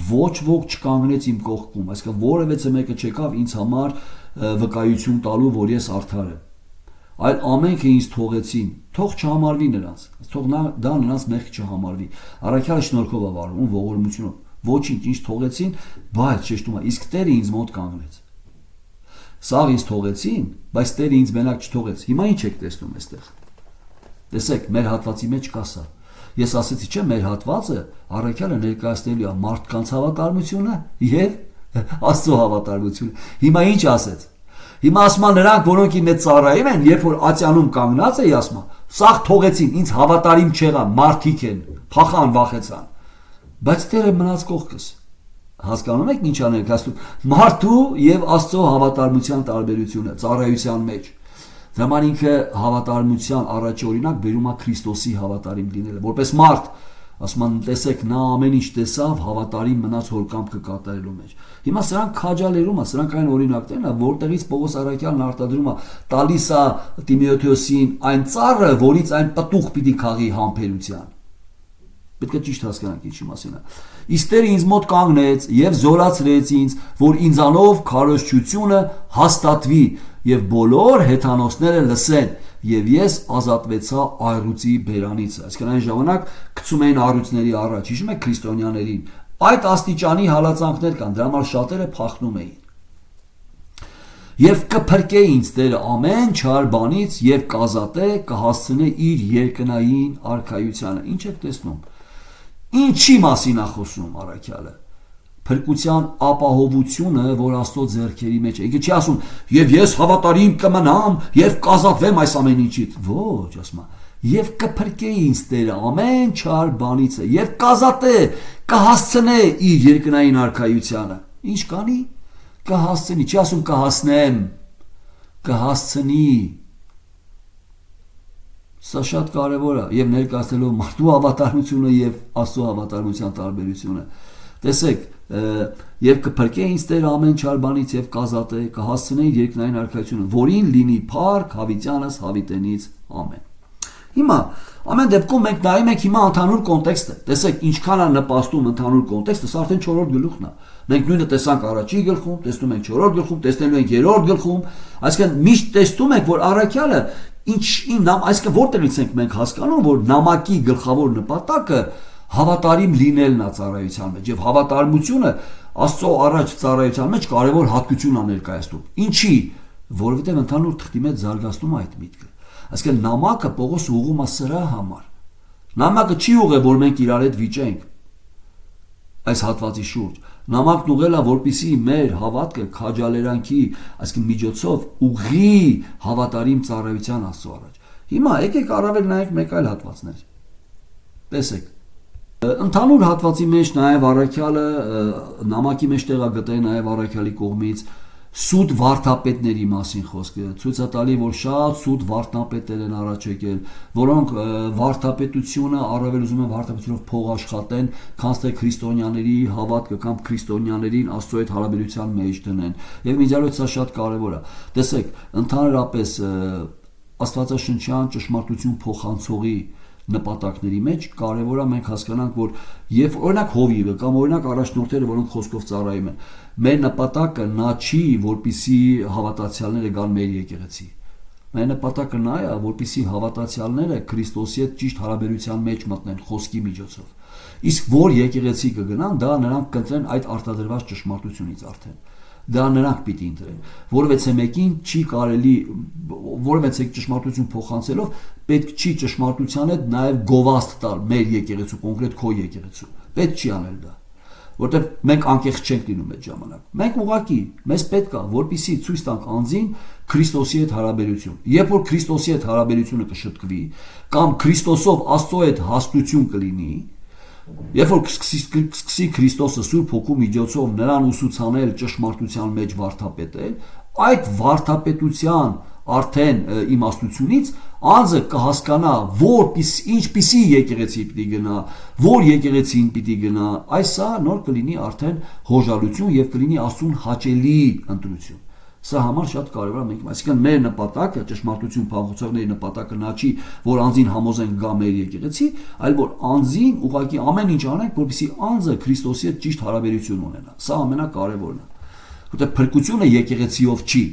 ոչ ոք չկանգնեց իմ կողքում, այսինքն որևէ մեկը չեկավ ինձ համար վկայություն տալու, որ ես արդար եմ, այլ ամենքը ինձ թողեցին, թող չհամարվի նրանց, թող դա նրանց մեղք չհամարվի։ Առաքյալը շնորհքով է վարվում, ողորմությունով, ոչինչ ինձ թողեցին, բայց շեշտում է, իսկ Տերը ինձ մոտ կանգնեց։ Սաղ ինձ թողեցին, բայց Տերը ինձ մենակ չթողեց։ Հիմա ինչ եք տեսնում այստեղ։ Տեսեք, մեր հատվածի մեջ կա սա։ Ես ասեցի, չէ, մեր հատվածը առաքյալը ներկայացնելու է մարդկանց հավատարմությունը եւ Աստծո հավատարմությունը։ Հիմա ինչ ասեց։ Հիմա ասում են նրանք, որոնք իմ հետ ծառայում են, երբ որ Ատյանում կանգնած էի, ասում են, սաղ թողեցին, ինձ հավատարիմ չեղան, մարդիկ են, փախան, վախեցան։ Բայց Տերը մնաց կողքս։ Հասկանում եք ինչ աներկայացնում մարդու եւ Աստծո հավատարմության տարբերությունը ծառայության մեջ։ Դրան ինքը հավատարմության առաջի օրինակ բերում է Քրիստոսի հավատարիմ լինելը, որպես մարդ, ասում են, տեսեք, նա ամեն ինչ տեսավ, հավատարիմ մնաց հոր կամքը կատարելու մեջ։ Հիմա սրանք քաջալերում է, սրանք այն օրինակներն են, որտեղից Պողոս առաքյալն արտադրում է, տալիս է Տիմոթեոսին այն ծառը, որից այն պտուղ պիտի քաղի համբերության։ Պետք է ճիշտ հասկանանք ինչի մասին է։ Իսկ Տերը ինձ մոտ կանգնեց եւ զորացրեց ինձ, որ ինձանով քարոզչությունը հաստատվի եւ բոլոր հեթանոսները լսեն, եւ ես ազատվեցա այռուցի բերանից։ Այսինքն այն ժամանակ գցում էին առյուծների առաջ, հիշում եք քրիստոնյաներին։ Այդ աստիճանի հալածանքներ կան, դրա համար շատերը փախնում էին։ Եվ կփրկե ինձ Տերը ամեն չար բանից եւ կազատե, կհասցնե իր երկնային արքայությանը։ Ինչ եք տեսնում։ Ինչի մասին է խոսում առաքյալը։ Փրկության ապահովությունը, որ Աստծո ձեռքերի մեջ է։ Ինքը չի ասում, եւ ես հավատարիմ կմնամ եւ կազատվեմ այս ամեն ինչից։ Ոչ, ասում է, եւ կփրկե ինձ Տերը ամեն չար բանից եւ կազատե, կհասցնե իր երկնային արքայությանը։ Ինչ կանի։ Կհասցնի, չի ասում կհասնեմ, կհասցնի։ Սա շատ կարևոր է եւ ներկայացնելով մարդու հավատարմությունը եւ Աստծո հավատարմության տարբերությունը։ Տեսեք, եւ կփրկե ինձ Տերը ամեն չար բանից եւ կազատե, կհասցնե երկնային արքայությունը, որին լինի փառք հավիտյանս հավիտենից ամեն։ Հիմա ամեն դեպքում մենք նայում ենք հիմա ընդհանուր կոնտեքստը։ Տեսեք, ինչքան է նպաստում ընդհանուր կոնտեքստը, սա արդեն 4-րդ գլուխն է։ Մենք նույնը տեսանք առաջի գլխում, տեսնում ենք 4-րդ գլխում, տեսնելու ենք 3-րդ գլխում, այսինքն միշտ տեսնում ենք, որ առաքյալը այսինքն որտեղից ենք մենք հասկանում, որ նամակի գլխավոր նպատակը հավատարիմ լինելն է ծառայության մեջ, եւ հավատարմությունը Աստծո առաջ ծառայության մեջ կարևոր հատկություն է ներկայացնում։ Ինչի՞, որովհետեւ ընդհանուր թղթի մեջ զարգացնում է այդ միտքը։ Այսինքն նամակը Պողոս ուղղում է սրա համար։ Նամակը չի ուղղել, որ մենք իրար հետ վիճենք այս հատվածի շուրջ։ Նամակն ուղղել է, որպեսզի մեր հավատքը քաջալերանքի, այսինքն միջոցով ուղղի հավատարիմ ծառայության Աստծո առաջ։ Հիմա եկեք առավել նայենք մեկ այլ հատվածներ։ Տեսեք, ընդհանուր հատվածի մեջ նաև առաքյալը նամակի մեջ տեղա գտե նաև առաքյալի կողմից սուտ վարդապետների մասին խոսքը, ցույց է տալի, որ շատ սուտ վարդապետներ են առաջ եկել, որոնք վարդապետությունը առավել ուզում են վարդապետությունով փող աշխատեն, քան թե քրիստոնյաների հավատքը կամ քրիստոնյաներին Աստծո հետ հարաբերության մեջ դնեն։ Եվ միջալոց սա շատ կարևոր է։ Տեսեք, ընդհանրապես Աստվածաշնչյան ճշմարտություն փոխանցողի նպատակների մեջ կարևոր է մենք հասկանանք, որ եւ օրինակ Հովիվը կամ օրինակ առաջնորդները, որոնք խոսքով ծառայում են, մեր նպատակը նա չի, որպիսի հավատացյալները գան մեր եկեղեցի։ Մեր նպատակը նա է, որպիսի հավատացյալները Քրիստոսի հետ ճիշտ հարաբերության մեջ մտնեն խոսքի միջոցով։ Իսկ որ եկեղեցի կգնան, դա նրանք կընտրեն այդ արտադրված ճշմարտությունից արդեն։ Դա նրանք պիտի ընտրեն, որովհետեւ մեկին չի կարելի, որովհետեւ ճշմարտություն փոխանցելով պետք չի ճշմարտության հետ նաև գովաստ տալ մեր եկեղեցու, կոնկրետ քո եկեղեցու։ Պետք չի անել դա, որտեղ մենք անկեղծ չենք լինում այդ ժամանակ։ Մենք ուղղակի մեզ պետք է, որպեսզի ցույց տանք անձին Քրիստոսի հետ հարաբերություն։ Երբ որ Քրիստոսի հետ հարաբերությունը կշտկվի, կամ Քրիստոսով Աստծո հետ հաստություն կլինի, երբ որ սկսի Քրիստոսը Սուրբ Հոգու միջոցով նրան ուսուցանել ճշմարտության մեջ վարդապետել, այդ վարդապետության արդեն իմաստությունից անձը կհասկանա, ինչպիսի եկեղեցի պիտի գնա, որ եկեղեցին պիտի գնա, այսա նոր կլինի արդեն հոժալություն եւ կլինի Աստծուն հաճելի ընտրություն։ Սա համար շատ կարևոր է մենք, այսինքն մեր նպատակը ճշմարտություն փոխանցողների նպատակը նա չի, որ անձին համոզենք գա մեր եկեղեցի, այլ որ անձին ուղղակի ամեն ինչ անենք, որպեսզի անձը Քրիստոսի հետ ճիշտ հարաբերություն ունենա։ Սա ամենակարևորն է։ Որտեղ փրկությունը եկեղեցիով չի,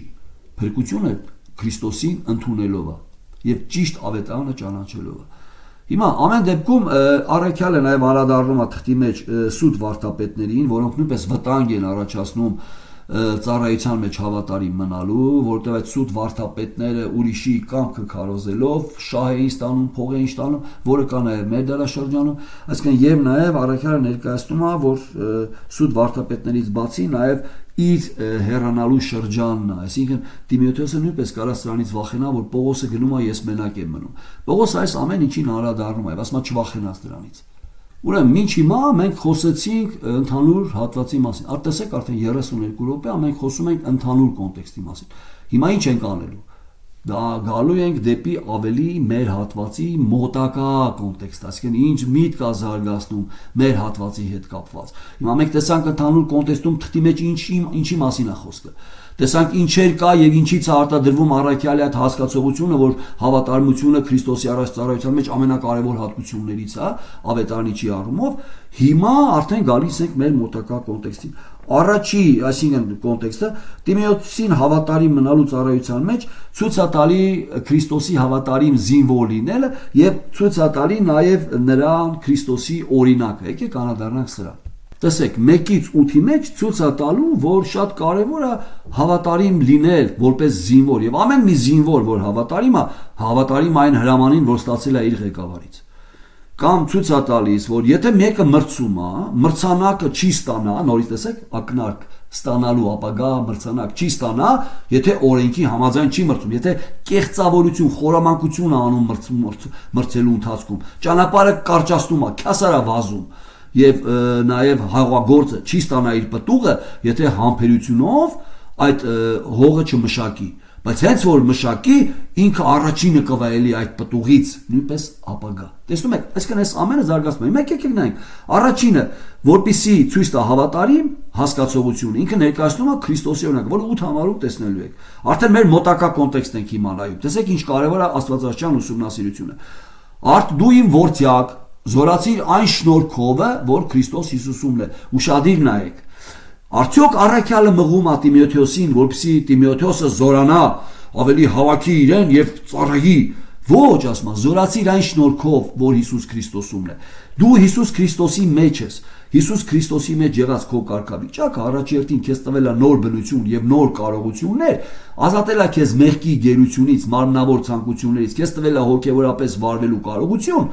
փրկությունը Քրիստոսին ընդունելով է եւ ճիշտ ավետարանը ճանաչելով է։ Հիմա ամեն դեպքում առաքյալը նաև անդրադառնում է թղթի մեջ սուտ վարդապետներին, որոնք նույնպես վտանգ են առաջացնում ծառայության մեջ հավատարիմ մնալու, որտեղ այդ սուտ վարդապետները ուրիշի կամքը քարոզելով շահ էին ստանում, փող էին ստանում, որը կա նաև մեր դարաշրջանում, այսինքն եւ նաև առաքյալը ներկայացնում է, որ սուտ վարդապետներից բացի նաև իր հեռանալու շրջանն է, այսինքն Տիմոթեոսը նույնպես կարա սրանից վախենա, որ Պողոսը գնում է ես մենակ եմ մնում։ Պողոսը այս ամեն ինչին անդրադառնում է, ասում է չվախենաս դրանից։ Ուրեմն մինչ հիմա մենք խոսեցինք ընդհանուր հատվածի մասին։ Տեսեք արդեն 32 րոպե մենք խոսում ենք ընդհանուր կոնտեքստի մասին։ Հիմա ինչ ենք անելու։ Դա գալու ենք դեպի ավելի մեր հատվածի մոտակա կոնտեքստ, այսինքն ինչ միտք է զարգացնում մեր հատվածի հետ կապված։ Հիմա մենք տեսանք ընդհանուր կոնտեքստում թղթի մեջ ինչի մասին է խոսքը։ Տեսանք ինչեր կա եւ ինչից է արտադրվում առաքյալի այդ հասկացողությունը, որ հավատարմությունը Քրիստոսի առաջ ծառայության մեջ ամենակարևոր հատկություններից է, ավետարանիչի առումով։ Հիմա արդեն գալիս ենք մեր մոտակա կոնտեքստին։ Առաջի, այսինքն կոնտեքստը Տիմոթեոսին հավատարիմ մնալու ծառայության մեջ ցույց է տալի Քրիստոսի հավատարիմ զինվոր լինելը եւ ցույց է տալի նաեւ նրան Քրիստոսի օրինակը։ Եկեք անդրադառնանք սրան։ Տեսեք, 1-ից 8-ի մեջ ցույց է տալու, որ շատ կարևոր է հավատարիմ լինել որպես զինվոր եւ ամեն մի զինվոր, որ հավատարիմ է, հավատարիմ այն հրամանին, որ ստացել է իր ղեկավարից։ Կամ ցույց է տալիս, որ եթե մեկը մրցում է, մրցանակը չի ստանա, նորից տեսեք, ակնարկ ստանալու ապագա մրցանակ չի ստանա, եթե օրենքի համաձայն չի մրցում, եթե կեղծավորություն, խորամանկություն է անում մրցելու ընթացքում, ճանապարհը կարճացնում է, քյասարա վազում եւ նաեւ հաղորդը չի ստանա իր պտուղը, եթե համբերությունով այդ հողը չմշակի, բայց հենց որ մշակի ինքը առաջինը կվայելի այդ պտուղից նույնպես ապագա։ Տեսնում եք, այսինքն այս ամենը զարգացնում է։ Մեկ եկեք նայենք։ Առաջինը, որպիսի ցույց տա հավատարիմ հասկացողությունը, ինքը ներկայացնում է Քրիստոսի օրինակը, որը 8 համարում տեսնելու եք։ Արդեն մեր մոտակա կոնտեքստն ենք հիմա նայում։ Տեսեք ինչ կարևոր է աստվածաշնչյան ուսումնասիրությունը։ Արդ դու իմ որդյակ, զորացիր այն շնորհքովը, որ Քրիստոս Հիսուսումն է։ Ուշադիր նայեք։ Արդյոք առաքյալը մղում է Տիմոթեոսին, որպեսզի Տիմոթեոսը զորանա, ավելի հավաքի իրեն եւ ծառայի։ Ոչ, ասма, զորացիր այն շնորհքով, որ Հիսուս Քրիստոսումն է։ Դու Հիսուս Քրիստոսի մեջ ես։ Հիսուս Քրիստոսի մեջ եղած քո կարգավիճակը առաջերտին քեզ տվել է նոր բնություն եւ նոր կարողություններ, ազատել է քեզ մեղքի գերությունից, մարմնավոր ցանկություններից, քեզ տվել է հոգեվորապես վարվելու կարողություն,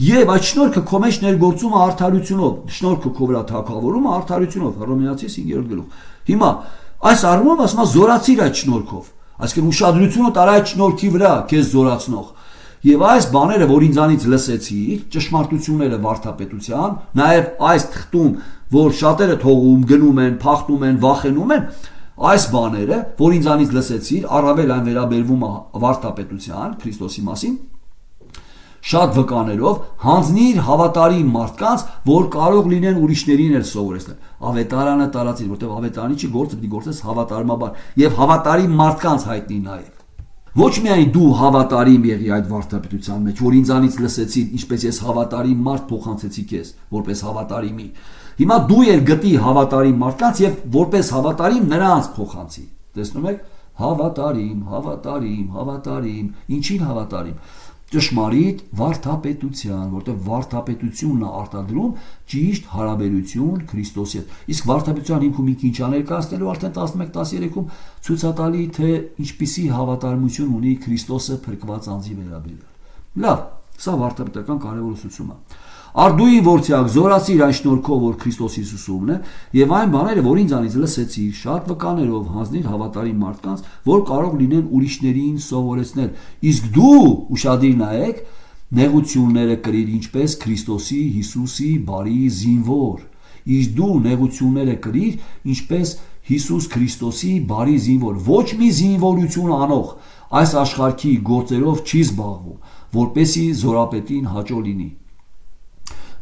եւ այդ շնորհքը քո մեջ ներգործում է արդարությունով, շնորհքը քո վրա թագավորում է արդարությունով, Հռոմեացիս 5-րդ գլուխ։ Հիմա այս առումով ասма զորացիր այդ շնորհքով, այսինքն ուշադրությունը տար այդ շնորհքի վրա քեզ զորացնող։ Եվ այս բաները, որ ինձանից լսեցիր, ճշմարտությունները վարդապետության, նաև այս թղթում, որ շատերը թողում, գնում են, փախնում են, վախենում են, այս բաները, որ ինձանից լսեցիր, առավել այն վերաբերվում է վարդապետության, Քրիստոսի մասին, շատ վկաներով հանձնիր հավատարիմ մարդկանց, որ կարող լինեն ուրիշներին էլ սովորեցնել։ Ավետարանը տարածիր, որտեղ ավետարանիչի գործը պիտի գործես հավատարմաբար եւ հավատարիմ մարդկանց հայտնի նաեւ։ Ոչ միայն դու հավատարիմ եղի այդ վարդապետության մեջ, որ ինձանից լսեցին, ինչպես ես հավատարիմ մարդ փոխանցեցի քեզ, որպես հավատարիմի։ Հիմա դու էլ գտի հավատարիմ մարդկանց եւ որպես հավատարիմ նրանց փոխանցի։ Տեսնում եք, հավատարիմ, ինչին հավատարիմ։ Ճշմարիտ վարդապետության, որտեղ վարդապետությունն է արտադրում ճիշտ հարաբերություն Քրիստոսի հետ։ Իսկ վարդապետության հիմքում ինքը ինչ ներկայացնելու արդեն 11-13-ում ցույց է տալի, թե ինչպիսի հավատարմություն ունի Քրիստոսը փրկված անձի վերաբերյալ։ Լավ, սա վարդապետական կարևորություն է։ Արդուի որդյակ, զորացիր այն շնորհքով, որ Քրիստոս Հիսուսումն է, եւ այն բաները, որ ինձանից լսեցիր, շատ վկաներով հանձնիր հավատարիմ մարդկանց, որ կարող լինեն ուրիշներին սովորեցնել։ Իսկ դու ուշադիր նայեք, նեղությունները կրիր ինչպես Քրիստոսի Հիսուսի բարի զինվոր։ Իսկ դու նեղությունները կրիր ինչպես Հիսուս Քրիստոսի բարի զինվոր։ Ոչ մի զինվորություն անող այս աշխարհի գործերով չի զբաղվում, որպեսի զորապետին հաճո լինի։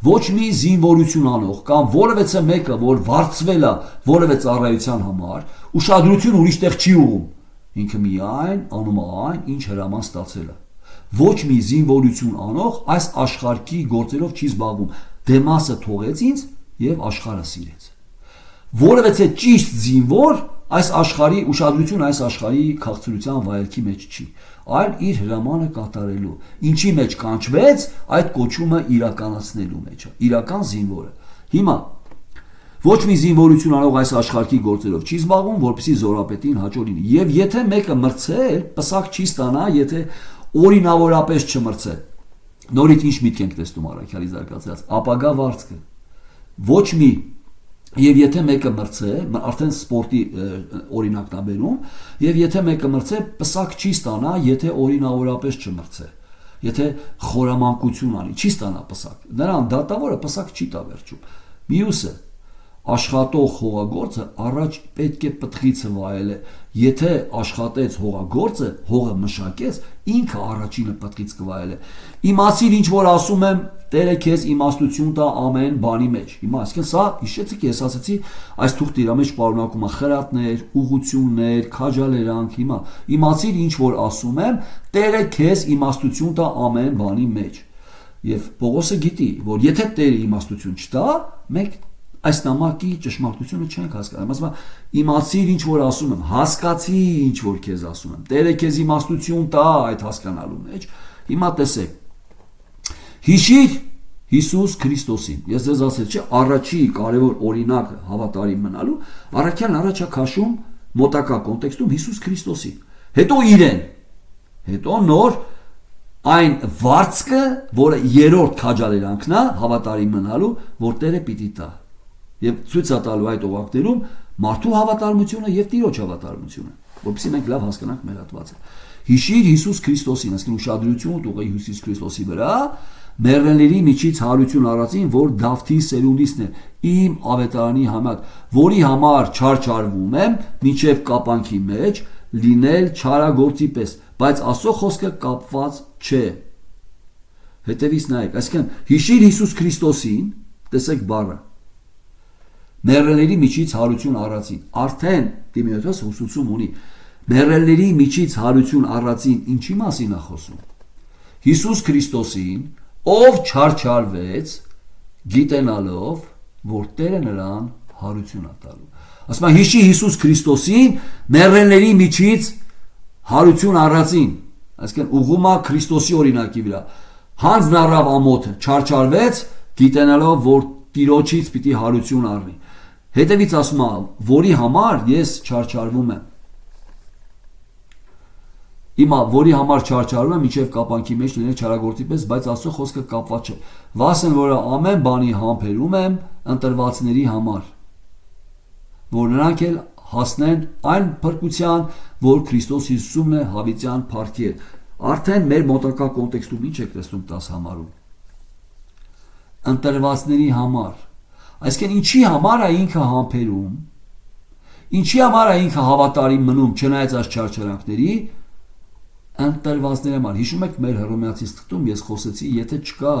Ոչ մի զինվորություն անող կամ որևէ մեկը, որ վարձվել է որևէ ծառայության համար, ուշադրություն ուրիշ տեղ չի ուղում։ Ինքը միայն անում է այն, ինչ հրաման ստացել է։ Ոչ մի զինվորություն անող այս աշխարհի գործերով չի զբաղվում։ Դեմասը թողեց ինձ եւ աշխարհը սիրեց։ Որևէ ճիշտ զինվոր այս աշխարհի ուշադրություն այս աշխարհի քաղցրության վայելքի մեջ չի, այլ իր հրամանը կատարելու, ինչի մեջ կանչվեց, այդ կոչումը իրականացնելու մեջ է, իրական զինվորը։ Հիմա ոչ մի զինվորություն անող այս աշխարհի գործերով չի զբաղվում, որպեսզի զորապետին հաճո լինի։ Եվ եթե մեկը մրցել, պսակ չի ստանա, եթե օրինավորապես չմրցել։ Նորից ինչ միտք ենք տեսնում առաքյալի զարգացած, ապագա վարձքը։ Ոչ մի Եվ եթե մեկը մրցե, արդեն սպորտի օրինակն է բերում, եւ եթե մեկը մրցե, պսակ չի ստանա, եթե օրինավորապես չմրցե։ Եթե խորամանկություն անի, չի ստանա պսակ։ Նրան դատավորը պսակ չի տա վերջում։ Մյուսը աշխատող հողագործը առաջ պետք է պտղիցը վայելե։ Եթե աշխատեց հողագործը, հողը մշակեց, ինքը առաջինը պտղից կվայելե։ Իմացիր ինչ որ ասում եմ, Տերը քեզ իմաստություն տա ամեն բանի մեջ։ Հիմա այսինքն սա հիշեցիք, ես ասացի, այս թուղթի իր մեջ պարունակում է խրատներ, ուղղություններ, քաջալերանք։ Հիմա իմացիր ինչ որ ասում եմ, Տերը քեզ իմաստություն տա ամեն բանի մեջ։ Եվ Պողոսը գիտի, որ եթե Տերը իմաստություն չտա, մենք այս նամակի ճշմարտությունը չենք հասկանում։ Ասում եմ, իմացիր ինչ որ ասում եմ, հասկացի ինչ որ քեզ ասում եմ։ Տերը քեզ իմաստություն տա այդ հասկանալու մեջ։ Հիմա տեսեք։ Հիշիր Հիսուս Քրիստոսին։ Ես ձեզ ասել, չէ, առաջի կարևոր օրինակը հավատարիմ մնալու, առաքյալն առաջ է քաշում մոտակա կոնտեքստում Հիսուս Քրիստոսին։ Հետո իրեն։ Հետո նոր այն վարձքը, որը երրորդ քաջալերանքն է հավատարիմ մնալու, որ Տերը պիտի տա։ Եվ ցույց է տալու այդ օղակներում մարդու հավատարմությունը եւ Տիրոջ հավատարմությունը, որովհետեւ մենք լավ հասկանանք մեր հատվածը։ Հիշիր Հիսուս Քրիստոսին, այսինքն ուշադրություն տուղի Հիսուս Քրիստոսի վրա, մեռելների միջից հարություն առածին, որ Դավթի սերունդիցն է, իմ ավետարանի համար, որի համար չարչարվում եմ մինչև կապանքի մեջ լինել չարագործի պես, բայց Աստծո խոսքը կապված չէ։ Հետևից նայեք, այսինքն հիշիր Հիսուս Քրիստոսին, տեսեք բառը։ Մեռելների միջից հարություն առածին, արդեն Հիսուս Քրիստոսին, ով չարչարվեց, գիտենալով, որ Տերը նրան հարություն է տալու։ Ասում է հիշի Հիսուս Քրիստոսին մեռելների միջից հարություն առածին, այսինքն ուղղում է Քրիստոսի օրինակի վրա։ Հանձն առավ ամոթը, չարչարվեց, գիտենալով, որ Տիրոջից պիտի հարություն առնի։ Հետևից ասում է, որի համար ես չարչարվում եմ։ Հիմա որի համար չարչարվում եմ, մինչև կապանքի մեջ լինել չարագործի պես, բայց Աստծո խոսքը կապված չէ։ Վասն որը ամեն բանի համբերում եմ ընտրվածների համար, որ նրանք էլ հասնեն այն փրկության, որ Քրիստոս Հիսուսումն է հավիտյան փառքի հետ։ Արդեն մեր մոտակա կոնտեքստում ինչ եք տեսնում 10 համարում։ Ընտրվածների համար, այսինքն ինչի համար է ինքը համբերում, ինչի համար է ինքը հավատարիմ մնում չնայած այս չարչարանքների, ընտրվածների համար։ Հիշում եք մեր հռոմեացի ստուգում ես խոսեցի, եթե չկա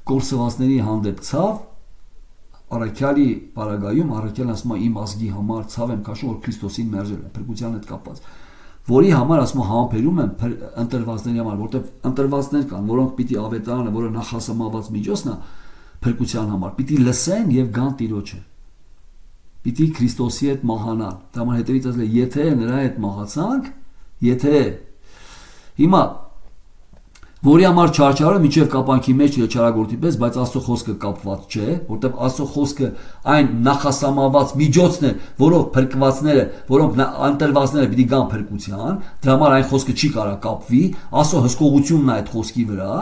կորսվածների հանդեպ ցավ, առաքյալի պարագայում առաքյալն ասում է իմ ազգի համար ցավ եմ քաշում, որ Քրիստոսին մերժել է, փրկության հետ կապված։ Որի համար ասում համբերում եմ ընտրվածների համար, որտեղ ընտրվածներ կան, որոնք պիտի ավետարանը, որը նախասահմանված միջոցն է փրկության համար, պիտի լսեն եւ գան Տիրոջը։ Պիտի Քրիստոսի հետ մահանան։ Դա համար հետևից ասել է, եթե նրա հետ մահացանք, եթե հիմա որի համար չարչարը միջև կապանքի մեջ չարագործի պես, բայց Աստծո խոսքը կապված չէ, որտեղ Աստծո խոսքը այն նախասահմանված միջոցն է, որով փրկվածները, որոնք ընտրվածները պիտի գան փրկության, դրա համար այն խոսքը չի կարա կապվի, Աստծո հսկողությունն է այդ խոսքի վրա,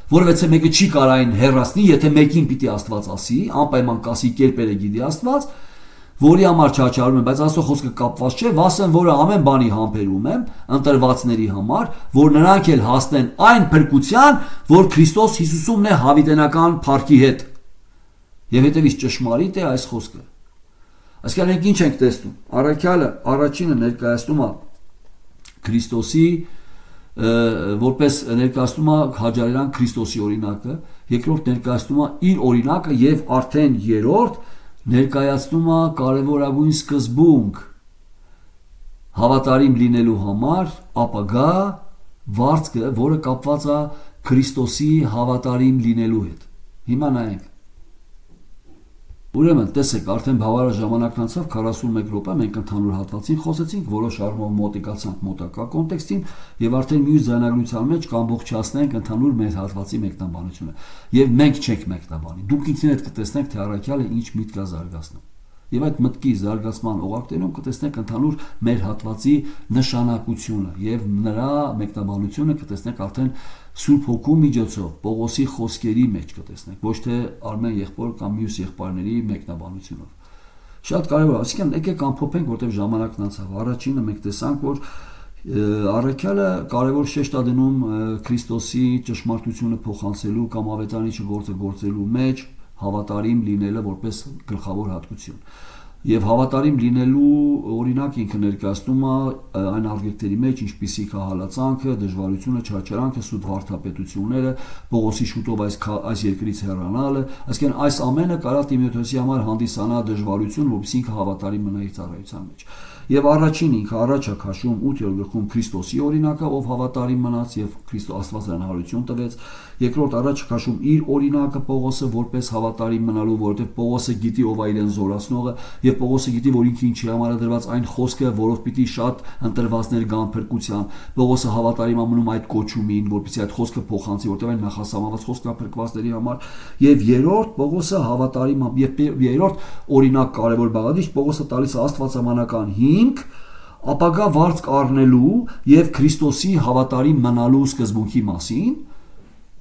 որովհետեւ մեկը չի կարա այն հեռացնի, եթե մեկին պիտի Աստված ասի, անպայման կասի կերպերը գիտի Աստված, որի համար չարչարում եմ, բայց Աստծո խոսքը կապված չէ, վասն որը ամեն բանի համբերում եմ ընտրվածների համար, որ նրանք էլ հասնեն այն փրկության, որ Քրիստոս Հիսուսումն է հավիտենական փառքի հետ։ Եվ հետևից ճշմարիտ է այս խոսքը։ Այսինքն մենք ինչ ենք տեսնում։ Առաքյալը առաջինը ներկայացնում է Քրիստոսի որպես ներկայացնում է հաջարերան Քրիստոսի օրինակը, երկրորդ ներկայացնում է իր օրինակը եւ արդեն երրորդ ներկայացնում է կարևորագույն սկզբունք հավատարիմ լինելու համար ապագա վարձքը, որը կապված է Քրիստոսի հավատարիմ լինելու հետ։ Հիմա նայենք։ Ուրեմն տեսեք, արդեն բավարար ժամանակն անցավ 41 րոպե, մենք ընդհանուր հատվածին խոսեցինք, որոշ առումով մոտիկացանք մոտակա կոնտեքստին եւ արդեն մյուս ձայնագրության մեջ կամբողջացնենք ընդհանուր մեր հատվածի մեկնաբանությունը։ Եվ մենք չենք մեկնաբանի։ Դուք ինքներդ կտեսնեք, թե առաքյալը ինչ միտք է զարգացնում։ Եվ այդ մտքի զարգացման օղակներում կտեսնեք ընդհանուր մեր հատվածի նշանակությունը եւ նրա մեկնաբանությունը կտեսնեք արդեն Սուրբ Հոգու միջոցով Պողոսի խոսքերի մեջ կտեսնեք, ոչ թե Արմեն եղբոր կամ մյուս եղբայրների մեկնաբանությունով։ Շատ կարևոր է, այսինքն եկեք ամփոփենք, որտեղ ժամանակն անցավ։ Առաջինը մենք տեսանք, որ առաքյալը կարևոր շեշտ է դնում Քրիստոսի ճշմարտությունը փոխանցելու կամ ավետարանիչը գործը գործելու մեջ հավատարիմ լինելը որպես գլխավոր հատկություն։ Եվ հավատարիմ լինելու օրինակ ինքը ներկայացնում է այն արգելքների մեջ, ինչպիսիք է հալածանքը, դժվարությունը, չարչարանքը, սուտ վարդապետությունները, Պողոսի շուտով այս երկրից հեռանալը, այսինքն այս ամենը կարա Տիմոթեոսի համար հանդիսանա դժվարություն, որովհետեւ ինքը հավատարիմ մնա իր ծառայության մեջ։ Եվ առաջին ինքը առաջ է քաշում 8-րդ գլխում Քրիստոսի օրինակը, ով հավատարիմ մնաց եւ Քրիստոս Աստված նրան հարություն տվեց։ Երկրորդ առաջ քաշում իր օրինակը Պողոսը որպես հավատարիմ մնալու, որովհետեւ Պողոսը գիտի ով է իրեն զորացնողը եւ Պողոսը գիտի, որ ինքը ինչի համար է դրված այն խոսքը, որով պիտի շատ ընտրվածներ գան փրկության։ Պողոսը հավատարիմ է մնում այդ կոչումին, որպեսզի այդ խոսքը փոխանցի, որտեղ այն նախասահմանված խոսքն է փրկվածների համար։ Եվ երրորդ Պողոսը հավատարիմ է եւ երրորդ օրինակ կարևոր բաղադրիչ Պողոսը տալիս է աստվածամանական հիմք ապագա վարձք առնելու եւ Քրիստոսի հավատարիմ մնալու սկզբունքի մասին,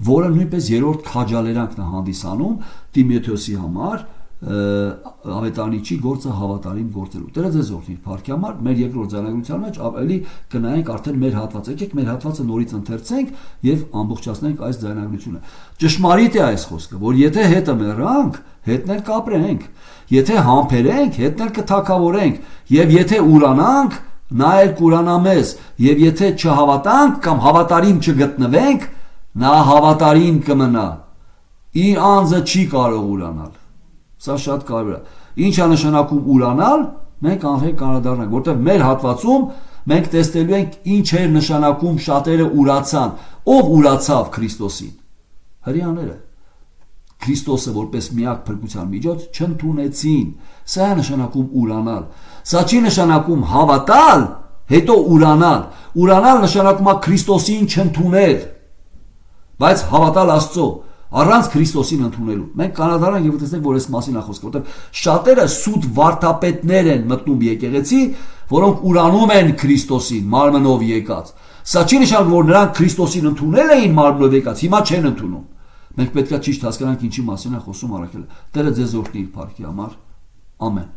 որը նույնպես երրորդ քաջալերանքն է հանդիսանում Տիմոթեոսի համար ավետարանիչի գործը հավատարիմ գործելու։ Տերը ձեզ օրհնի փառքի համար։ Մեր երկրորդ ձայնագրության մեջ ավելի կնայենք արդեն մեր հատվածը։ Եկեք մեր հատվածը նորից ընթերցենք եւ ամբողջացնենք այս ձայնագրությունը։ Ճշմարիտ է այս խոսքը, որ եթե հետը մեռանք, հետն էլ կապրենք, եթե համբերենք, հետն էլ կթակավորենք, եւ եթե ուրանանք, նա էլ կուրանա մեզ, եւ եթե չհավատանք կամ հավատարիմ չգտնվենք, նա հավատարիմ կմնա։ Իր անձը չի կարող ուրանալ։ Սա շատ կարևոր է։ Ինչ է նշանակում ուրանալ, մենք անհետ կանադառնանք, որտեղ մեր հատվածում մենք տեսնելու ենք ինչ էր նշանակում շատերը ուրացան, ով ուրացավ Քրիստոսին, հրեաները Քրիստոսը որպես միակ փրկության միջոց չընդունեցին, սա է նշանակում ուրանալ, սա չի նշանակում հավատալ, հետո ուրանալ, ուրանալ նշանակում է Քրիստոսին չընդունել, բայց հավատալ Աստծո, առանց Քրիստոսին ընդունելու, մենք կանադարանք եւ տեսնենք, որ այս մասին է խոսքը, որտեղ շատերը սուտ վարդապետներ են մտնում եկեղեցի, որոնք ուրանում են Քրիստոսին մարմնով եկած, սա չի նշանակում, որ նրանք Քրիստոսին ընդունել էին մարմնով եկած, հիմա չեն ընդունում, մենք պետք է ճիշտ հասկանանք ինչի մասին է խոսում առաքելը, Տերը ձեզ օրհնի իր փառքի համար, ամեն